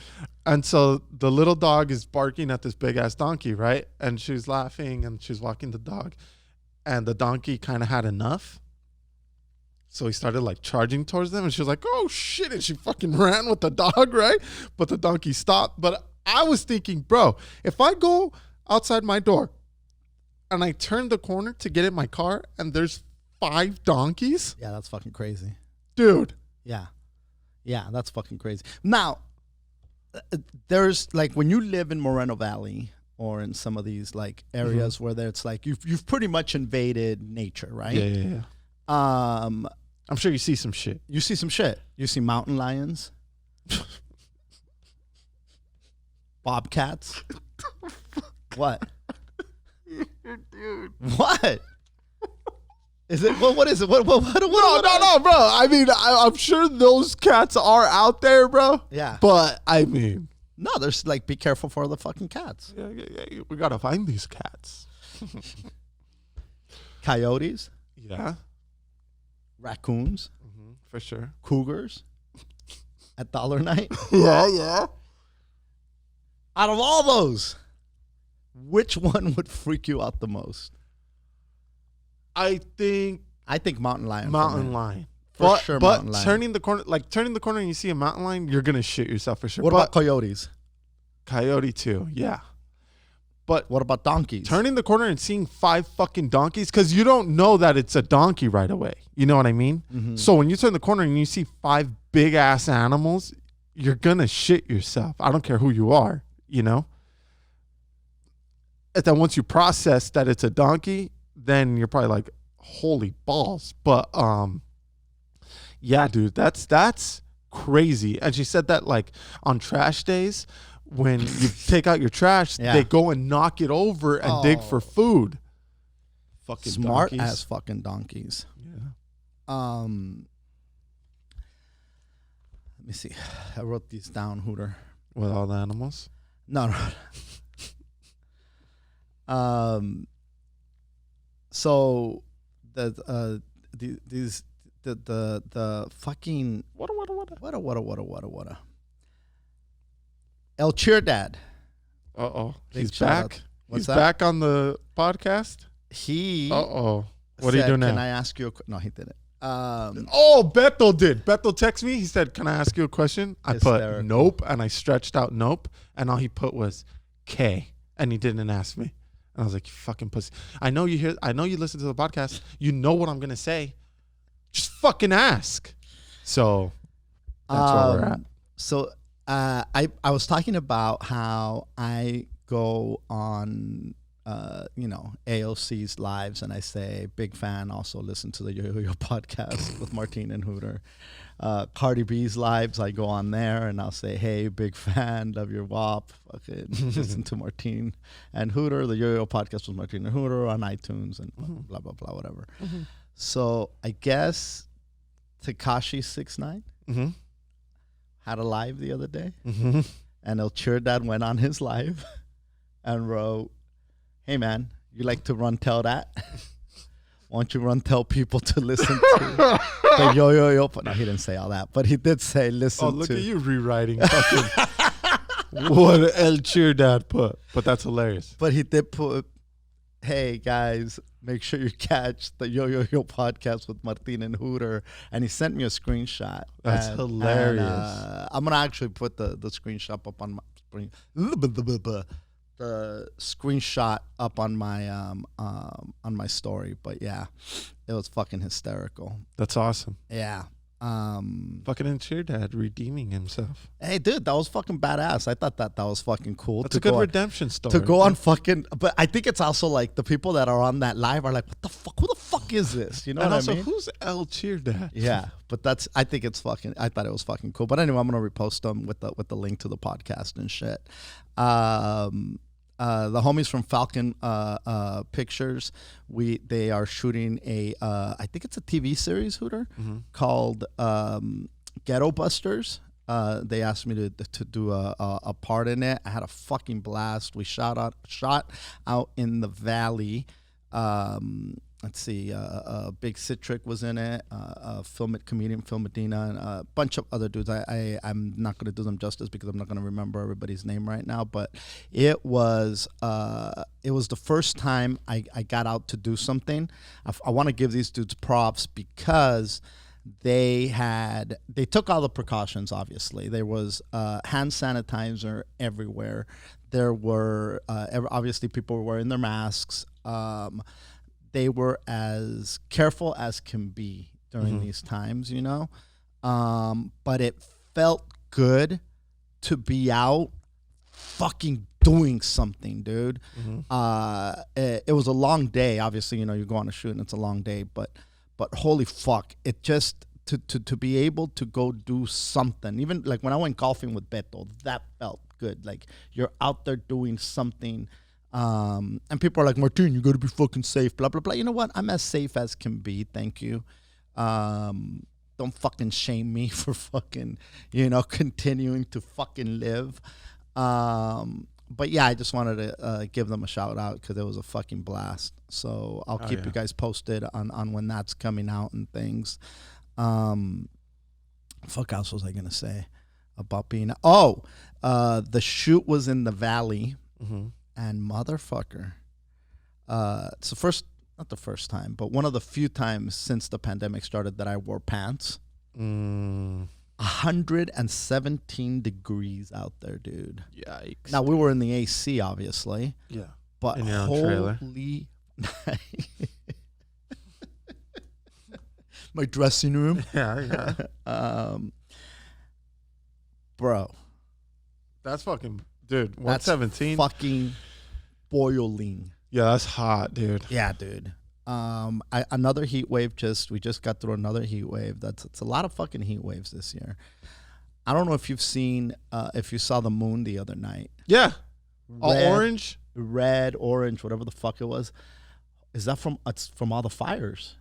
And so the little dog is barking at this big ass donkey, right? And she's laughing and she's walking the dog. And the donkey kind of had enough. So he started like charging towards them and she was like, oh shit. And she fucking ran with the dog, right? But the donkey stopped. But I was thinking, bro, if I go outside my door and I turned the corner to get in my car, and there's 5 donkeys. Yeah, that's fucking crazy. Dude. Yeah. Yeah, that's fucking crazy. Now, there's like when you live in Moreno Valley or in some of these like areas where it's like you've pretty much invaded nature, right? Yeah. I'm sure you see some shit. You see some shit. You see mountain lions, bobcats. What? Dude. What? Is it? What is it? What? No, bro. I mean, I'm sure those cats are out there, bro. Yeah. But I mean, no, there's like, be careful for the fucking cats. Yeah. We gotta find these cats. Coyotes. Yeah. Raccoons. For sure. Cougars. At Dollar Night. Yeah. Out of all those, which one would freak you out the most? I think mountain lion. Mountain lion. For sure, mountain lion. turning the corner and you see a mountain lion, you're gonna shit yourself for sure. What about coyotes? Coyote too, yeah. But what about donkeys? Turning the corner and seeing 5 fucking donkeys, because you don't know that it's a donkey right away. You know what I mean? Mm-hmm. So when you turn the corner and you see 5 big ass animals, you're gonna shit yourself. I don't care who you are, you know? And then once you process that it's a donkey, then you're probably like, holy balls. But yeah, dude, that's crazy. And she said that like on trash days, when you take out your trash, they go and knock it over and dig for food. Fucking smart donkeys. As fucking donkeys. Yeah. Let me see. I wrote these down, Hooter. With all the animals? No. So the fucking what El Cheer Dad. He's back. He's back on the podcast. What are you doing now? Can I ask you no, he didn't. Beto did. Beto texted me. He said, "Can I ask you a question?" I put nope, and I stretched out nope, and all he put was K, and he didn't ask me. And I was like, "You fucking pussy! I know you listen to the podcast. You know what I'm gonna say. Just fucking ask." So that's where we're at. So I was talking about how I go on AOC's lives and I say big fan. Also listen to the Yo-Yo podcast with Martine and Hooter. Cardi B's lives, I go on there and I'll say, hey, big fan, love your WAP. Fucking listen to Martine and Hooter. The Yo-Yo podcast with Martine and Hooter on iTunes and blah blah blah whatever. So I guess Tekashi 6ix9ine had a live the other day, and El Cheer Dad went on his live and wrote, hey man, you like to run tell that? Why don't you run tell people to listen to the yo? No, he didn't say all that, but he did say listen to. Oh, look at you rewriting fucking what El Cheer Dad put. But that's hilarious. But he did put, hey guys, make sure you catch the Yo podcast with Martin and Hooter. And he sent me a screenshot. That's hilarious. And, I'm gonna actually put the screenshot up on my screen. The screenshot up on my story, but yeah, it was fucking hysterical. That's awesome. Yeah. Fucking El Cheer Dad redeeming himself. Hey, dude, that was fucking badass. I thought that was fucking cool. That's a good redemption story. To go on fucking, but I think it's also like the people that are on that live are like, what the fuck? Who the fuck is this? You know and what also, I mean? who's El Cheer Dad? Yeah, but I thought it was fucking cool. But anyway, I'm gonna repost them with the link to the podcast and shit. The homies from Falcon Pictures, they are shooting I think it's a TV series, Hooter, called Ghetto Busters. They asked me to do a part in it. I had a fucking blast. We shot out in the valley. Let's see, Big Citric was in it, comedian Phil Medina, and a bunch of other dudes. I'm not going to do them justice because I'm not going to remember everybody's name right now, but it was the first time I got out to do something. I want to give these dudes props because they took all the precautions. Obviously, there was hand sanitizer everywhere. There were obviously people were wearing their masks. They were as careful as can be during these times, you know. But it felt good to be out fucking doing something, dude. It was a long day. Obviously, you know, you go on a shoot and it's a long day, but holy fuck, it just to be able to go do something. Even like when I went golfing with Beto, that felt good. Like you're out there doing something. And people are like, Martin, you got to be fucking safe, blah, blah, blah. You know what? I'm as safe as can be. Thank you. Don't fucking shame me for fucking, you know, continuing to fucking live. But yeah, I just wanted to give them a shout out because it was a fucking blast. So I'll keep you guys posted on when that's coming out and things. Fuck else was I going to say about being... the shoot was in the valley. And motherfucker, it's the first, not the first time, but one of the few times since the pandemic started that I wore pants. 117 degrees out there, dude. Yikes. Now, we were in the AC, obviously. Yeah. But in your own trailer. My dressing room. Yeah. Bro. That's fucking... Dude, 117? Fucking boiling. Yeah, that's hot, dude. Yeah, dude. Another heat wave. We just got through another heat wave. It's a lot of fucking heat waves this year. I don't know if you've seen, if you saw the moon the other night. Yeah. All orange? Red, orange, whatever the fuck it was. Is that it's from all the fires?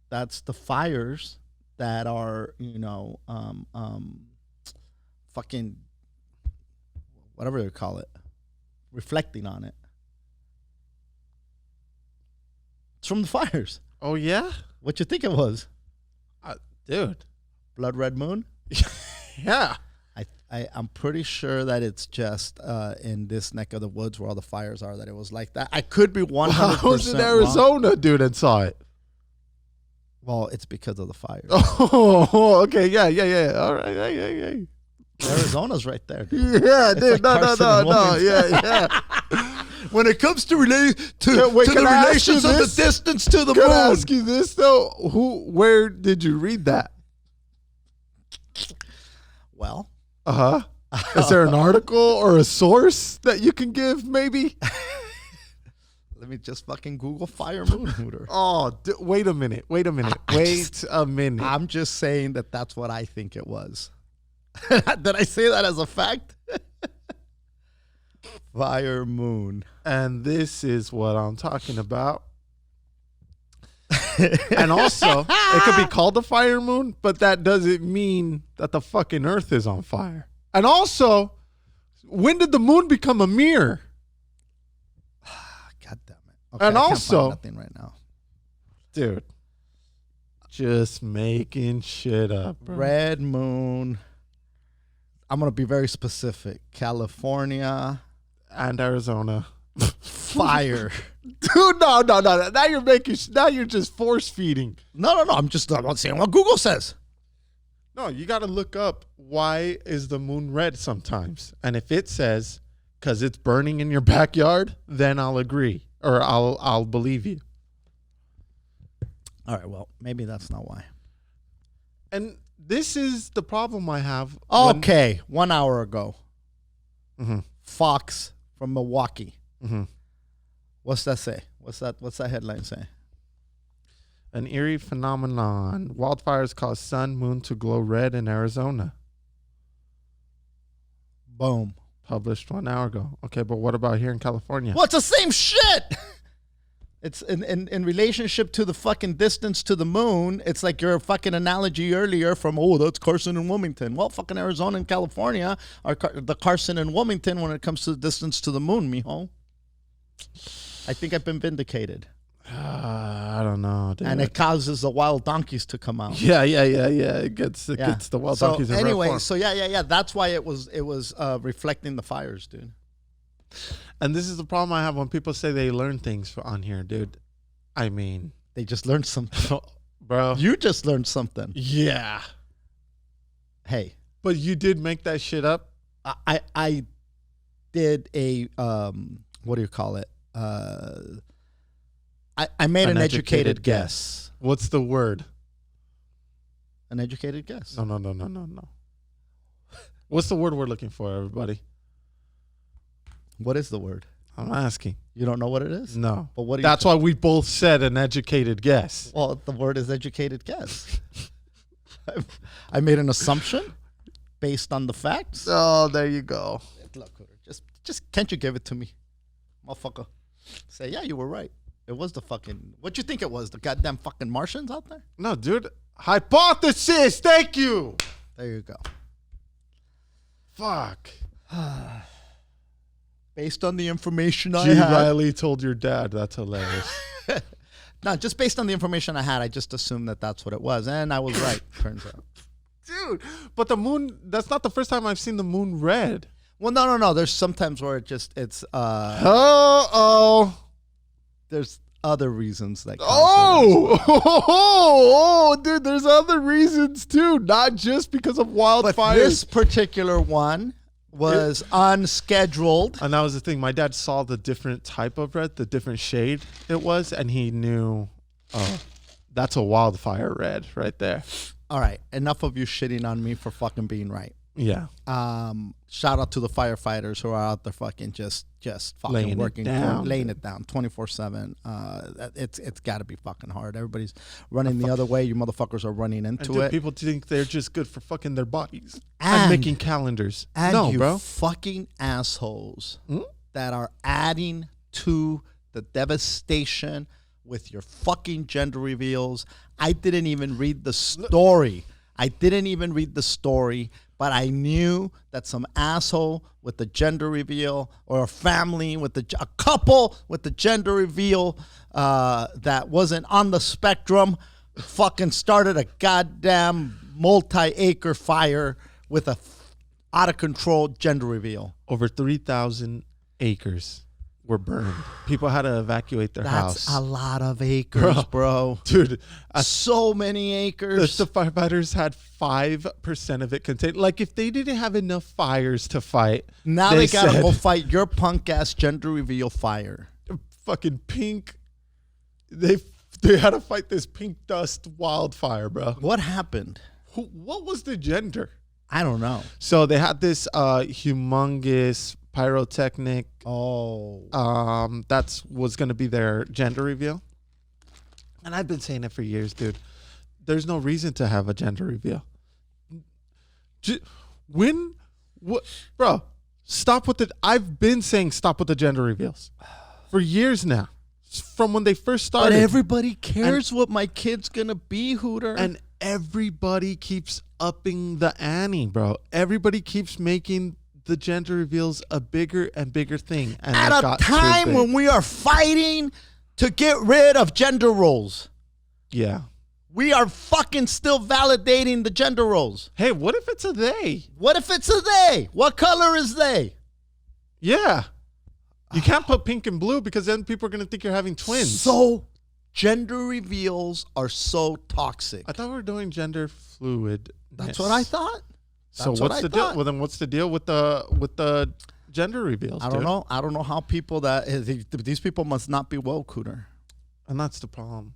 That's the fires that are, you know, fucking... whatever they call it, reflecting on it. It's from the fires. Oh, yeah? What you think it was? Dude. Blood red moon? Yeah. I'm pretty sure that it's just in this neck of the woods where all the fires are that it was like that. I could be 100% I was in Arizona, wrong. dude, and saw it. Well, it's because of the fires. Oh, okay. Yeah. All right. Yeah. Arizona's right there, dude. Yeah, dude. Like No. Yeah. When it comes to wait, the can I ask you relations of the this? distance to the Can moon. I ask you this though? Where did you read that? Well, Is there an article or a source that you can give? Maybe. let me just fucking Google fire moon Hooter. Oh, wait a minute. Wait a minute. I'm just saying that that's what I think it was. Did I say that as a fact? Fire moon. And this is what I'm talking about. And also, it could be called the fire moon, but that doesn't mean that the fucking earth is on fire. And also, when did the moon become a mirror? God damn it. Okay, And I can't also- find nothing right now. Dude, just making shit up, bro. Red moon. I'm going to be very specific. California. And Arizona. Fire. Dude, no. Now you're just force feeding. No. I'm not saying what Google says. No, you got to look up why is the moon red sometimes. And if it says because it's burning in your backyard, then I'll agree or I'll believe you. All right, well, maybe that's not why. And this is the problem I have. Okay, 1 hour ago. Mm-hmm. Fox from Milwaukee. Mm-hmm. What's that say? What's that headline say? An eerie phenomenon. Wildfires cause sun, moon to glow red in Arizona. Boom. Published 1 hour ago. Okay, but what about here in California? Well, it's the same shit. It's in relationship to the fucking distance to the moon. It's like your fucking analogy earlier from, that's Carson and Wilmington. Well, fucking Arizona and California are the Carson and Wilmington when it comes to the distance to the moon, mijo. I think I've been vindicated. I don't know, dude. And it causes the wild donkeys to come out. Yeah. It gets the wild donkeys in anyway, rare form. so yeah. That's why it was reflecting the fires, dude. And this is the problem I have when people say they learn things on here, dude. I mean, They just learned something. bro. You just learned something. Yeah. Hey, But you did make that shit up? I did a what do you call it? I made an educated guess. What's the word? An educated guess. No. What's the word we're looking for, everybody? What is the word? I'm asking. You don't know what it is? No. But what? That's why we both said an educated guess. Well, the word is educated guess. I made an assumption based on the facts. Oh, there you go. Look, Hooter, just can't you give it to me, motherfucker? Say, yeah, you were right. It was the fucking. What you think it was? The goddamn fucking Martians out there? No, dude. Hypothesis. Thank you. There you go. Fuck. Based on the information G. I had. Riley told your dad. That's hilarious. No, just based on the information I had, I just assumed that that's what it was, and I was right. Turns out. Dude, but the moon, that's not the first time I've seen the moon red. Well, no. There's sometimes where it's there's other reasons that cause it. Dude, there's other reasons too, not just because of But wildfires. this particular one was unscheduled. And that was the thing. My dad saw the different type of red, the different shade it was, and he knew, oh, that's a wildfire red right there. All right, enough of you shitting on me for fucking being right. Yeah. Shout out to the firefighters who are out there fucking just fucking Laying it working, down. laying it down 24/7. It's got to be fucking hard. Everybody's running the other way. You motherfuckers are running And into dude, it. people think they're just good for fucking their bodies And- making calendars. And No, you bro. fucking assholes Hmm? that are adding to the devastation with your fucking gender reveals. I didn't even read the story. But I knew that some asshole with the gender reveal, or a family with a couple with the gender reveal that wasn't on the spectrum fucking started a goddamn multi-acre fire with a out of control gender reveal. Over 3,000 acres were burned. People had to evacuate their house. That's a lot of acres, bro. Dude, So many acres. the firefighters had 5% of it contained. Like, if they didn't have enough fires to fight, Now they gotta said, go fight your punk ass gender reveal fire. fucking pink. They had to fight this pink dust wildfire, bro. What happened? What was the gender? I don't know. So they had this humongous pyrotechnic. That's was gonna be their gender reveal. And I've been saying it for years, dude. There's no reason to have a gender reveal. Bro, stop with it. I've been saying stop with the gender reveals for years now. From when they first started. But everybody cares what my kid's gonna be, Hooter. And everybody keeps upping the ante, bro. Everybody keeps making the gender reveals a bigger and bigger thing. And at a time when we are fighting to get rid of gender roles. Yeah. We are fucking still validating the gender roles. Hey, what if it's a they? What if it's a they? What color is they? Yeah. You can't put pink and blue because then people are going to think you're having twins. So gender reveals are so toxic. I thought we were doing gender fluid. That's what I thought. So what's the deal? Well, then what's the deal with the gender reveals? I don't know. I don't know how people these people must not be woke, Hooter. And that's the problem.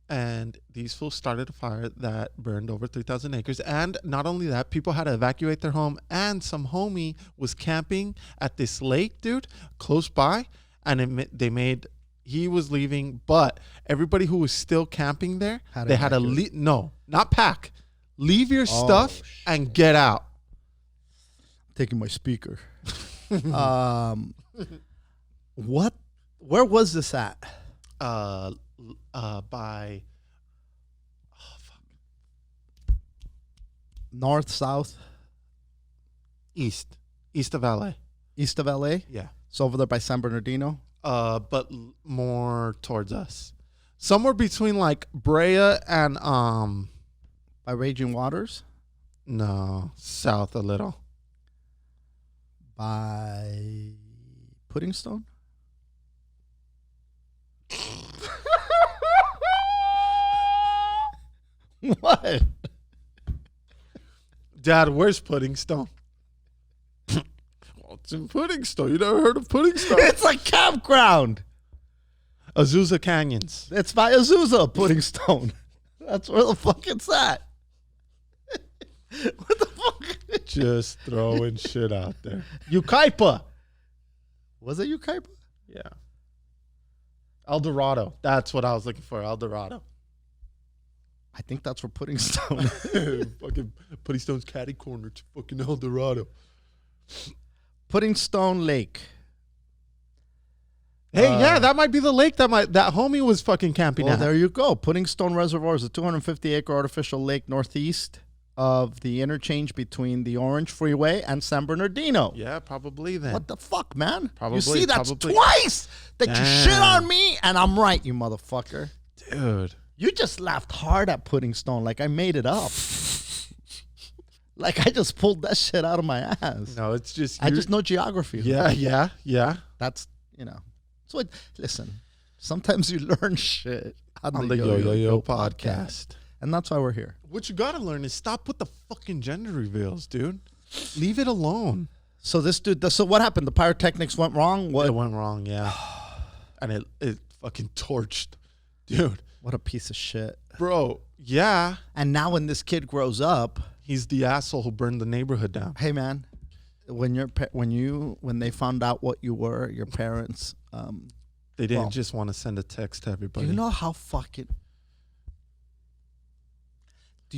And these fools started a fire that burned over 3,000 acres. And not only that, people had to evacuate their home. And some homie was camping at this lake, dude, close by. And he was leaving. But everybody who was still camping there, they had to leave. No, not pack. Leave your stuff and get out. Taking my speaker. What? Where was this at? By North, south, east of LA. East of LA. Yeah. So over there by San Bernardino. But more towards us, somewhere between like Brea and By Raging Waters. No, south a little. By Puddingstone. What? Dad, where's Pudding Stone? Well, it's in Pudding Stone. You never heard of Pudding Stone? It's a campground. Azusa Canyons. It's by Azusa, Pudding Stone. That's where the fuck it's at. What the fuck? Just throwing shit out there. Yucaipa. Was it Yucaipa? Yeah. El Dorado. That's what I was looking for. El Dorado. I think that's where Pudding Stone. Fucking Pudding Stone's catty corner to fucking El Dorado. Pudding Stone Lake. Hey, yeah, that might be the lake that homie was fucking camping Well, at. there you go. Pudding Stone Reservoir is a 250-acre artificial lake northeast of the interchange between the Orange Freeway and San Bernardino. Yeah, probably then. What the fuck, man? Probably, You see, that's probably. twice that you Damn. shit on me, and I'm right, you motherfucker. Dude. You just laughed hard at Pudding Stone like I made it up. Like I just pulled that shit out of my ass. No, it's just... I just know geography. Yeah. That's, So, listen, sometimes you learn shit On the Yo podcast. And that's why we're here. What you gotta learn is stop with the fucking gender reveals, dude. Leave it alone. So this dude, so what happened? The pyrotechnics went wrong? What? It went wrong, yeah. And it fucking torched. Dude. What a piece of shit. Bro, yeah. And now when this kid grows up, He's the asshole who burned the neighborhood down. hey man, when they found out what you were, your parents, They didn't just want to send a text to everybody. do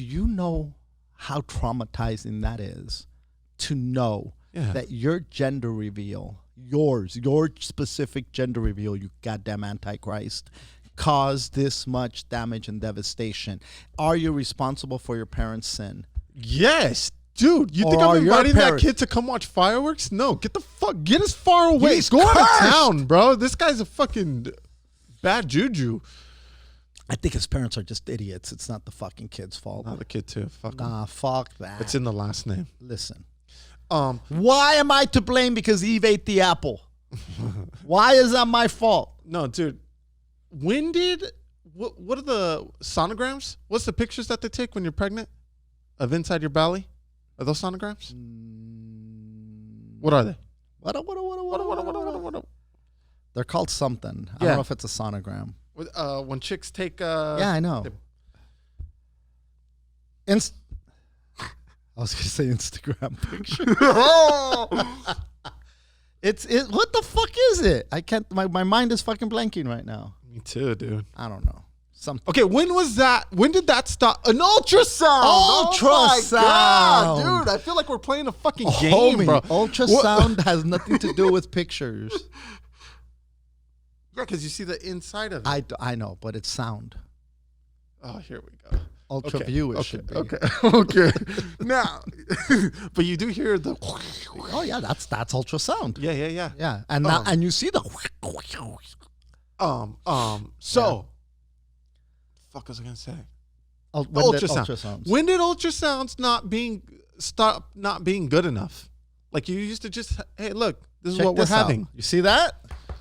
you know how traumatizing that is to know that your gender reveal, your specific gender reveal, you goddamn Antichrist, caused this much damage and devastation? Are you responsible for your parents' sin? Yes, dude. You think Or I'm your inviting that parents- kid to come watch fireworks? No, get as far away. He's Go out of cursed. town, bro. This guy's a fucking bad juju. I think his parents are just idiots. It's not the fucking kid's fault. Not the kid too. Fuck him. Nah, fuck that. It's in the last name. Listen. Um, Why am I to blame because Eve ate the apple? Why is that my fault? no, dude. When did what are the sonograms? What's the pictures that they take when you're pregnant of inside your belly? Are those sonograms? What are they? What? They're called something. I Yeah. don't know if it's a sonogram. When chicks take Yeah, I know. I was gonna say Instagram picture. It's what the fuck is it? I can't. My mind is fucking blanking right now. Me too, dude. I don't know. Something. Okay, when was that? When did that stop? An ultrasound. Oh my Ultrasound. God, dude. I feel like we're playing a fucking game, Homie, bro. ultrasound has nothing to do with pictures. Yeah, because you see the inside of it. I know, but it's sound. Oh, here we go. Ultra Okay, view it okay, should be. okay. Now, but you do hear the. Oh yeah, that's ultrasound. Yeah. Yeah, and now and you see the. So, fuck was I gonna say? Ultrasounds. When did ultrasounds stop not being good enough? Like you used to just, hey, look, this is Check what we're this out. having. You see that?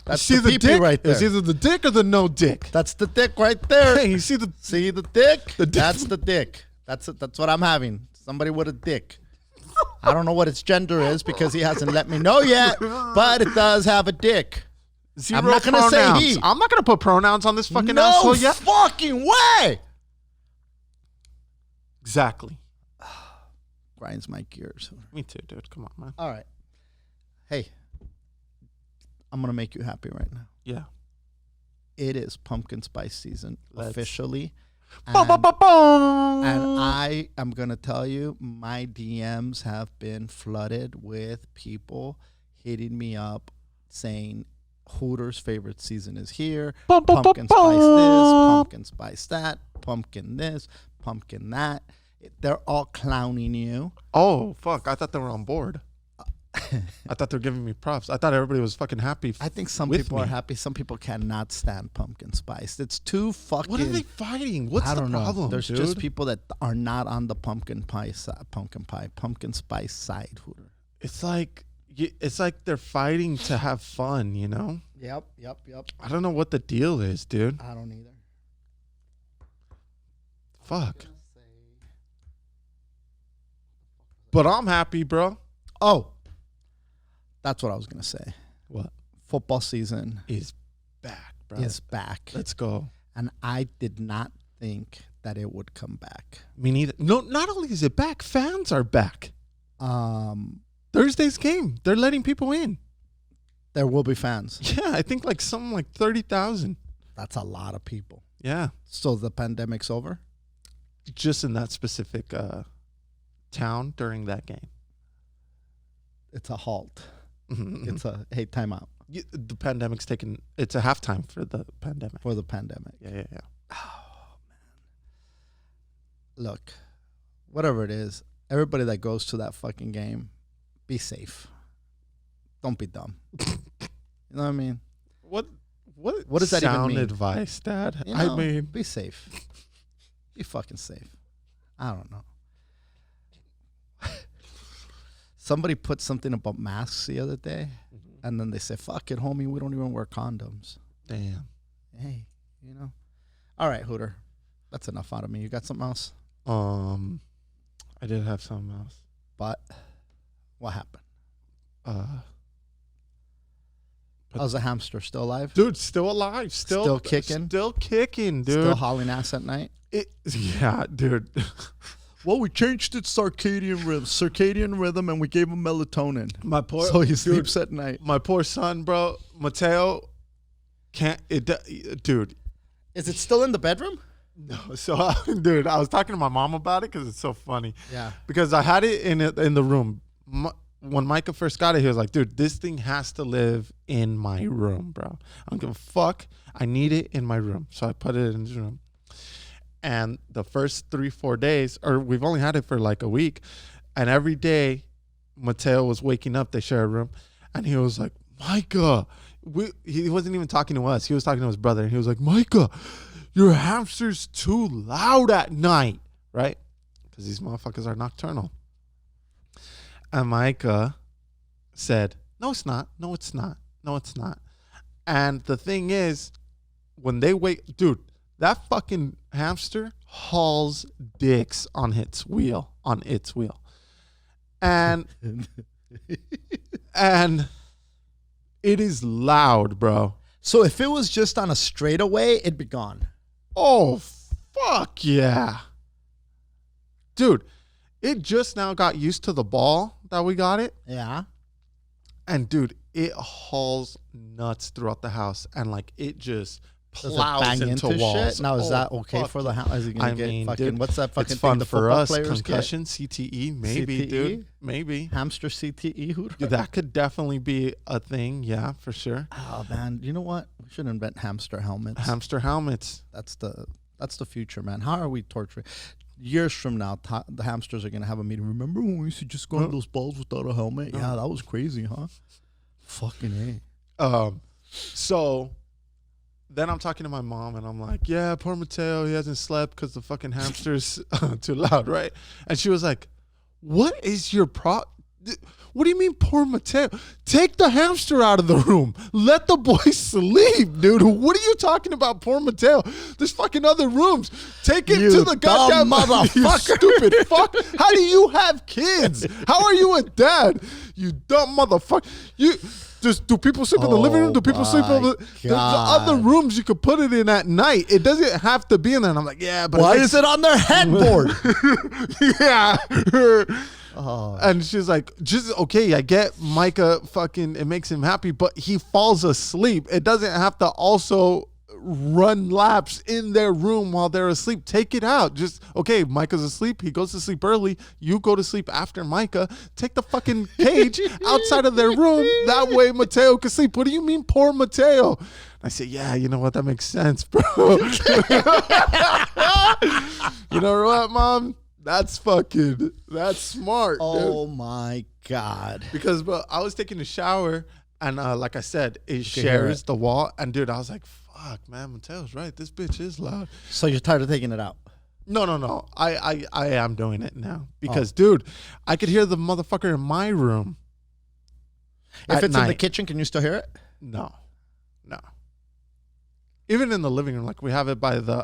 That's You see the pee-pee dick right there. It's either the dick or the no dick. That's the dick right there. Hey, you see the See the dick? The dick. That's the dick. That's it. That's what I'm having. Somebody with a dick. I don't know what its gender is because he hasn't let me know yet, but it does have a dick. zero I'm not gonna say pronouns. he. I'm not gonna put pronouns on this fucking No asshole yet. fucking way. Exactly. Grinds my gears. Me too, dude. Come on, man. All right. Hey, I'm going to make you happy right now. Yeah. It is pumpkin spice season officially. Boom, boom, boom, boom. And I am going to tell you, my DMs have been flooded with people hitting me up saying Hooter's favorite season is here. Bum, bum, Pumpkin bum, spice this, bum. pumpkin spice that, pumpkin this, pumpkin that. They're all clowning you. Oh, fuck. I thought they were on board. I thought they were giving me props. I thought everybody was fucking happy. I think some with people me. are happy. Some people cannot stand pumpkin spice. It's too fucking. What are they fighting? What's I the don't problem? know. There's dude? just people that are not on the pumpkin spice side. Hooter. It's like they're fighting to have fun, you know? Yep. I don't know what the deal is, dude. I don't either. Fuck. But I'm happy, bro. Oh, that's what I was gonna say. What? Football season Is back, bro. is back, Let's go. and I did not think that it would come back. Me neither. No, not only is it back, fans are back. Thursday's game, they're letting people in. There will be fans. Yeah, I think like something like 30,000. That's a lot of people. Yeah, So the pandemic's over? just in that specific town during that game. It's a halt. Mhm. It's a, hey, timeout The pandemic's taken. It's a halftime for the pandemic. for the pandemic. Yeah. Oh, man. Look, whatever it is, everybody that goes to that fucking game, be safe. Don't be dumb. You know what I mean? What does that even sound mean? advice, Dad? You I know, mean, be safe. Be fucking safe. I don't know. Somebody put something about masks the other day, and then they said, fuck it, homie, we don't even wear condoms. damn. Hey, you know. All right, Hooter. That's enough out of me. You got something else? I did have something else. But what happened? But- How's the hamster? Still alive? Dude, still alive. Still kicking? Still kicking, dude. Still hauling ass at night? Yeah, dude. Well, we changed its circadian rhythm, and we gave him melatonin. My poor So he dude, sleeps at night. my poor son, bro. Mateo can't dude. Is it still in the bedroom? No. So dude, I was talking to my mom about it cuz it's so funny. Yeah. Because I had it in the room. When Micah first got it, he was like, dude, this thing has to live in my room, bro. I don't give a fuck. I need it in my room. So I put it in his room. And the first 3-4 days, or we've only had it for like a week, and every day Mateo was waking up, they share a room, and he was like, Micah, he wasn't even talking to us. He was talking to his brother, and he was like, Micah, your hamster's too loud at night, right? Because these motherfuckers are nocturnal. And Micah said, no, it's not. No, it's not. No, it's not. And the thing is, when they wake, dude, that fucking hamster hauls dicks on its wheel. And and it is loud, bro. So if it was just on a straightaway, it'd be gone. Oh, fuck yeah. Dude, it just now got used to the ball that we got it. Yeah. And dude, it hauls nuts throughout the house. And like it just Does it plows bang into into walls. shit? Now, is Oh, that okay fuck for the house? Is he gonna I get mean, fucking, dude, what's that fucking it's thing fun the for football us. players Concussion, CTE, maybe, CTE? dude. Maybe. get? Hamster CTE, Hooter? Yeah, that could definitely be a thing. Yeah, for sure. Oh, man. You know what? We should invent hamster helmets. Hamster helmets. That's the future, man. How are we torturing? Years from now, the hamsters are going to have a meeting. Remember when we used to just go on those balls without a helmet? Yeah, that was crazy, huh? Fucking A. So then I'm talking to my mom and I'm like, yeah, poor Mateo, he hasn't slept because the fucking hamster's too loud, right? And she was like, what is your what do you mean poor Mateo? Take the hamster out of the room. Let the boy sleep, dude. What are you talking about, poor Mateo? There's fucking other rooms. Take it You to the goddamn dumb motherfucker. You stupid fuck. How do you have kids? How are you a dad? You dumb motherfucker. Do people sleep in the living room? Do people sleep my over? There's other God. rooms you could put it in at night. It doesn't have to be in there. And I'm like, yeah, but Why is it on their headboard? yeah. Oh. And she's like, just okay, I get Micah fucking, it makes him happy, but he falls asleep. It doesn't have to also run laps in their room while they're asleep. Take it out. Just, okay, Micah's asleep. He goes to sleep early. You go to sleep after Micah. Take the fucking cage outside of their room. That way Mateo can sleep. What do you mean, poor Mateo? I say, yeah, you know what? That makes sense, bro. You know what, Mom? That's smart, Oh, dude. my God. Because, bro, I was taking a shower, and like I said, it hear shares it. the wall. And, dude, I was like, fuck, man, Mateo's right. This bitch is loud. So you're tired of taking it out? No. I am doing it now. Because, dude, I could hear the motherfucker in my room. If at it's in the night. kitchen, can you still hear it? No. Even in the living room, like we have it by the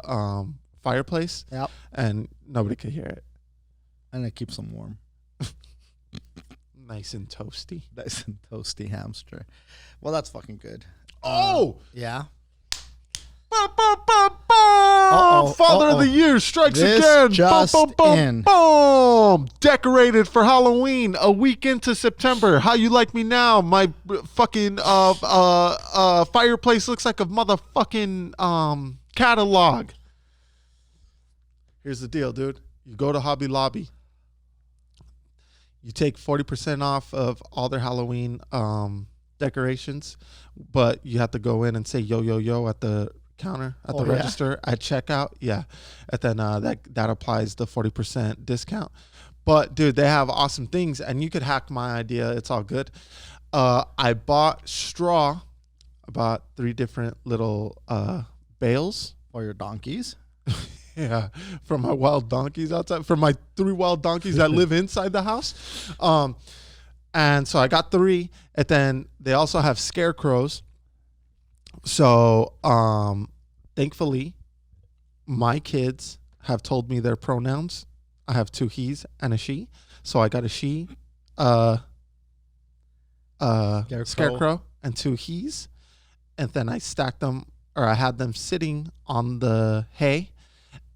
fireplace, Yep. and nobody could hear it. And it keeps them warm. Nice and toasty. Nice and toasty hamster. Well, that's fucking good. Yeah. Father of the Year strikes This again. just in. Boom. Decorated for Halloween a week into September. How you like me now? My fucking fireplace looks like a motherfucking catalog. Here's the deal, dude. You go to Hobby Lobby. You take 40% off of all their Halloween decorations, but you have to go in and say yo yo yo at the counter at the register at checkout. Yeah, and then that applies the 40% discount. But dude, they have awesome things, and you could hack my idea. It's all good. I bought straw. I bought 3 different little bales Or your donkeys. Yeah, from my wild donkeys outside, from my 3 wild donkeys that live inside the house. And so I got 3, and then they also have scarecrows. So thankfully, my kids have told me their pronouns. I have 2 he's and a she. So I got a she, scarecrow, and 2 he's. And then I stacked them, or I had them sitting on the hay.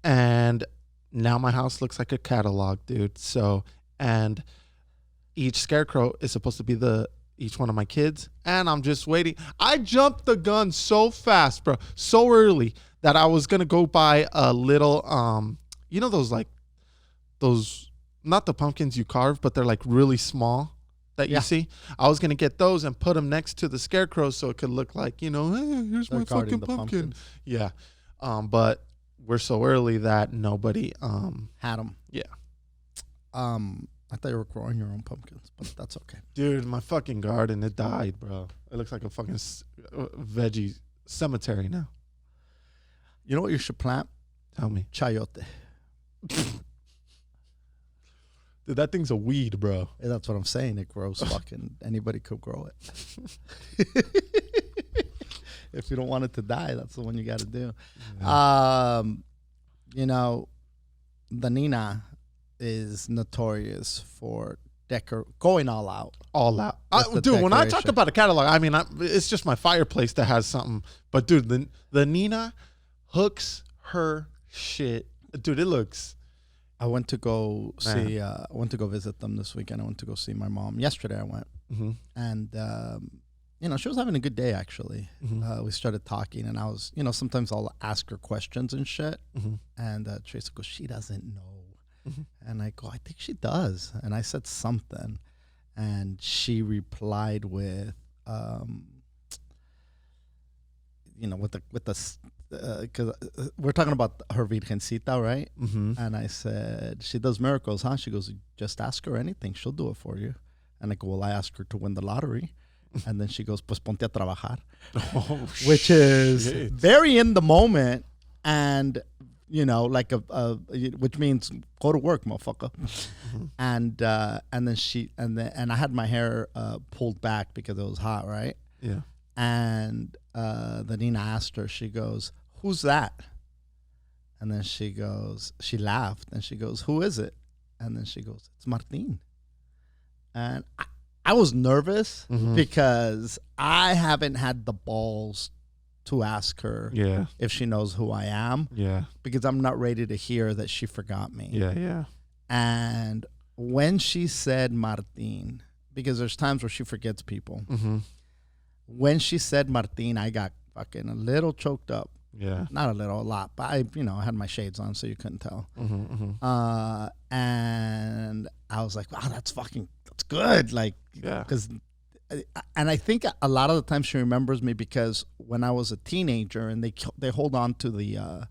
And now my house looks like a catalog, dude. So, and each scarecrow is supposed to be each one of my kids. And I'm just waiting. I jumped the gun so fast, bro. So early that I was going to go buy a little, you know, those, not the pumpkins you carve, but they're like really small that you see. I was going to get those and put them next to the scarecrows so it could look like, you know, hey, here's my fucking pumpkin. Yeah. But we're so early that nobody had them. Yeah. I thought you were growing your own pumpkins, but that's okay. Dude, my fucking garden, it died, bro. It looks like a fucking veggie cemetery now. You know what you should plant? Tell me. Chayote. Dude, that thing's a weed, bro. Yeah, that's what I'm saying. It grows fucking, anybody could grow it. If you don't want it to die, that's the one you got to do. Yeah. You know, the Nina is notorious for going all out. All out. Dude, when I talk about a catalog, I mean, it's just my fireplace that has something. But, dude, the Nina hooks her shit. Dude, it looks... I went to go see. I went to go visit them this weekend. I went to go see my mom. Yesterday I went, and you know, she was having a good day actually. We started talking, and I was, you know, sometimes I'll ask her questions and shit, and Teresa goes, "She doesn't know," and I go, "I think she does," and I said something, and she replied with, you know, with the. Because we're talking about her Virgencita, right? And I said, she does miracles, huh? She goes, just ask her anything. She'll do it for you. And I go, well, I asked her to win the lottery. And then she goes, pues ponte a trabajar. Which is very in the moment. And, you know, like which means go to work, motherfucker. And then I had my hair pulled back because it was hot, right? Yeah. And the Nina asked her, she goes, who's that? And then she laughed, and she goes, who is it? And then she goes, it's Martin. And I was nervous because I haven't had the balls to ask her if she knows who I am. Yeah. Because I'm not ready to hear that she forgot me. Yeah, yeah. And when she said Martin, because there's times where she forgets people. When she said Martin, I got fucking a little choked up. Yeah. Not a little, a lot. But I had my shades on, so you couldn't tell. And I was like, wow, that's good. Like, because, and I think a lot of the time she remembers me because when I was a teenager, and they hold on to the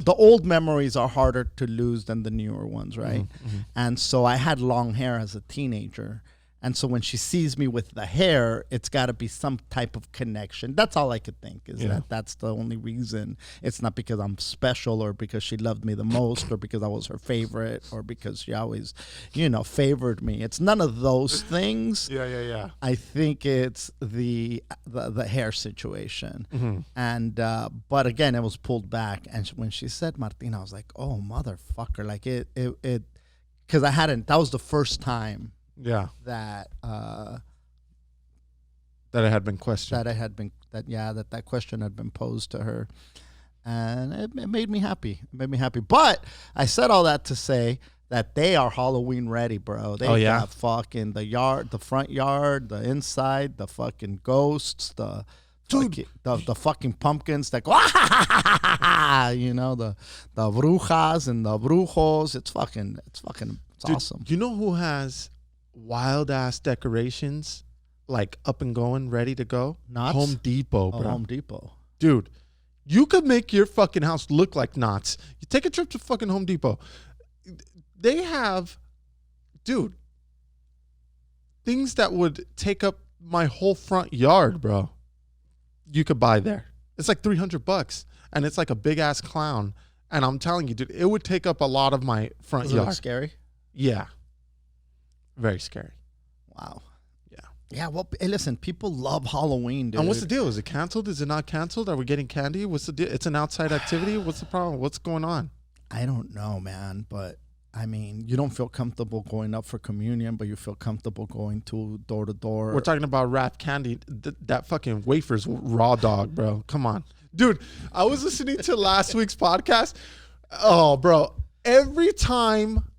old memories are harder to lose than the newer ones, right? And so I had long hair as a teenager. And so when she sees me with the hair, it's got to be some type of connection. That's all I could think is that's the only reason. It's not because I'm special or because she loved me the most or because I was her favorite or because she always, favored me. It's none of those things. Yeah. I think it's the hair situation. And but again, it was pulled back. And when she said Martina, I was like, oh, motherfucker. Like it because I hadn't. That was the first time Yeah. that That it had been questioned. that question had been posed to her, and it made me happy. It made me happy. But I said all that to say that they are Halloween ready, bro. They got fucking the yard, the front yard, the inside, the fucking ghosts, the fucking pumpkins that go, you know, the brujas and the brujos. It's awesome. You know who has wild ass decorations, like up and going, ready to go? Knott's? Home Depot, bro. Home Depot. Dude, you could make your fucking house look like Knott's. You take a trip to fucking Home Depot. They have, dude, things that would take up my whole front yard, bro. You could buy there. It's like $300, and it's like a big ass clown. And I'm telling you, dude, it would take up a lot of my front Does it yard. look scary? Yeah, very scary. Wow. Yeah. Yeah. Well, hey, listen, people love Halloween, dude. And what's the deal? Is it canceled? Is it not canceled? Are we getting candy? What's the deal? It's an outside activity. What's the problem? What's going on? I don't know, man, but I mean, you don't feel comfortable going up for communion, but you feel comfortable going to door. We're talking about wrapped candy. That fucking wafer's raw dog, bro. Come on. Dude, I was listening to last week's podcast. Oh, bro. Every time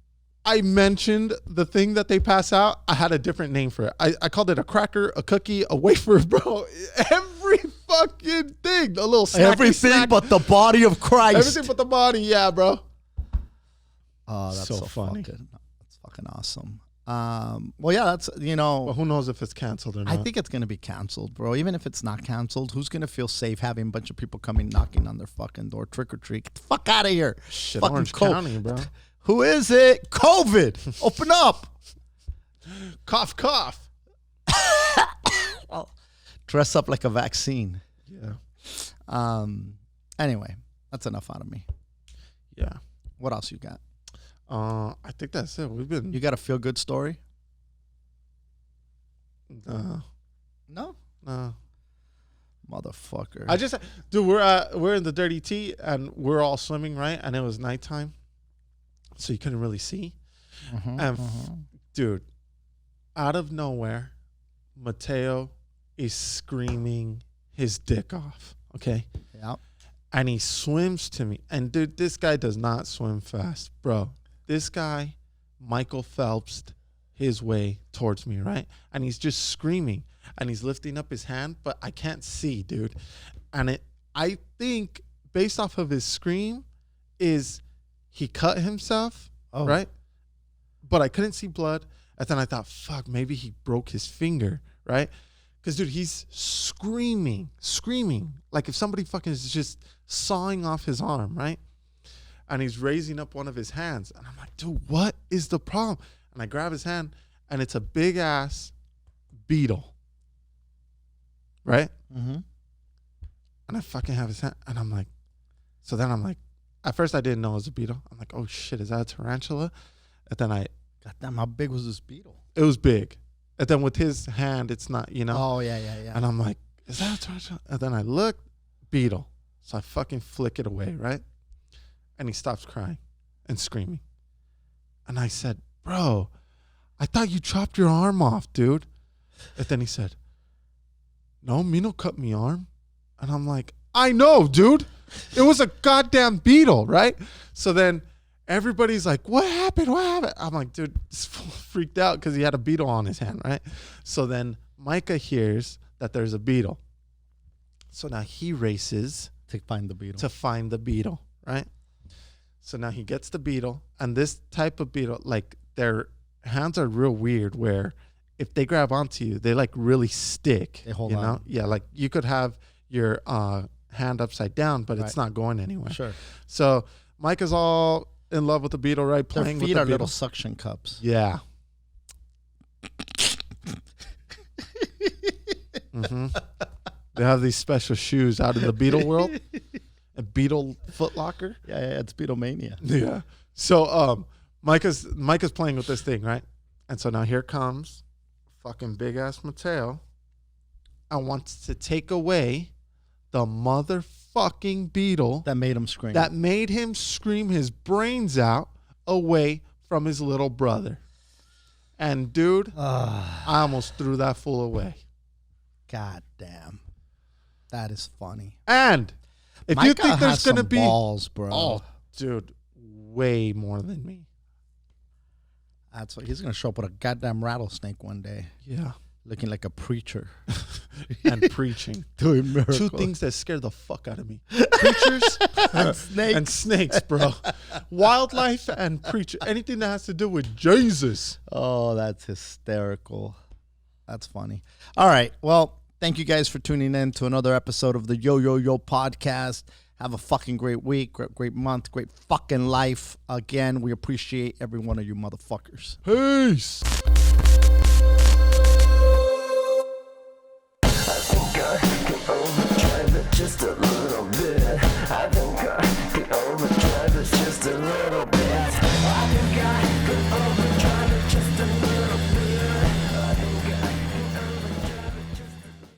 I mentioned the thing that they pass out, I had a different name for it. I called it a cracker, a cookie, a wafer, bro. Every fucking thing. A little snacky Everything snack. but the body of Christ. Everything but the body. Yeah, bro. Oh, that's so funny. That's fucking awesome. Well, yeah, that's, you know. Well, who knows if it's canceled or not? I think it's going to be canceled, bro. Even if it's not canceled, who's going to feel safe having a bunch of people coming knocking on their fucking door, trick or treat? Get the fuck out of here. Shit, fucking Orange County, bro. Who is it? COVID. Open up. Cough, cough. Dress up like a vaccine. Yeah. Anyway, that's enough out of me. Yeah. What else you got? I think that's it. We've been. You got a feel good story? No. No. Motherfucker. I just, dude, we're in the dirty tea and we're all swimming, right? And it was nighttime, so you couldn't really see. And dude, out of nowhere, Mateo is screaming his dick off. Okay. Yeah. And he swims to me. And dude, this guy does not swim fast, bro. This guy, Michael Phelps, his way towards me, right? And he's just screaming and he's lifting up his hand, but I can't see, dude. And I think based off of his scream is he cut himself, right? But I couldn't see blood. And then I thought, fuck, maybe he broke his finger, right? Because, dude, he's screaming. Like if somebody fucking is just sawing off his arm, right? And he's raising up one of his hands. And I'm like, dude, what is the problem? And I grab his hand, and it's a big-ass beetle, right? Mm-hmm. And I fucking have his hand. And I'm like, so then I'm like, at first I didn't know it was a beetle. I'm like, oh, shit, is that a tarantula? And then Goddamn, how big was this beetle? it was big. And then with his hand, it's not, you know? Oh, yeah. And I'm like, is that a tarantula? And then I look, beetle. So I fucking flick it away, right? And he stops crying and screaming. And I said, bro, I thought you chopped your arm off, dude. And then he said, no, Mino cut me arm. And I'm like, I know, dude. It was a goddamn beetle, right? So then everybody's like, what happened? I'm like, dude, this fool freaked out because he had a beetle on his hand, right? So then Micah hears that there's a beetle. So now he races To find the beetle, right? So now he gets the beetle, and this type of beetle, like their hands are real weird where if they grab onto you, they like really stick. They hold you on. know? Yeah, like you could have your hand upside down, but it's not going anywhere. Sure. So Micah's all in love with the beetle, right? Their Playing feet with the are beetle. little suction cups. Yeah. Mm-hmm. They have these special shoes out in the beetle world. A beetle footlocker. Yeah, it's Beatlemania. Yeah. So Micah's playing with this thing, right? And so now here comes fucking big ass Mateo and wants to take away the motherfucking beetle That made him scream. that made him scream his brains out away from his little brother. And, dude, I almost threw that fool away. God damn. That is funny. And if Micah you think there's has going to some be... balls, bro. Oh, dude, way more than me. That's what he's going to show up with a goddamn rattlesnake one day. Yeah. Looking like a preacher. And preaching. Doing miracles. Two things that scare the fuck out of me. Preachers and snakes, bro. Wildlife and preacher. Anything that has to do with Jesus. Oh, that's hysterical. That's funny. All right. Well, thank you guys for tuning in to another episode of the Yo Yo Yo podcast. Have a fucking great week, great month, great fucking life. Again, we appreciate every one of you motherfuckers. Peace. I think I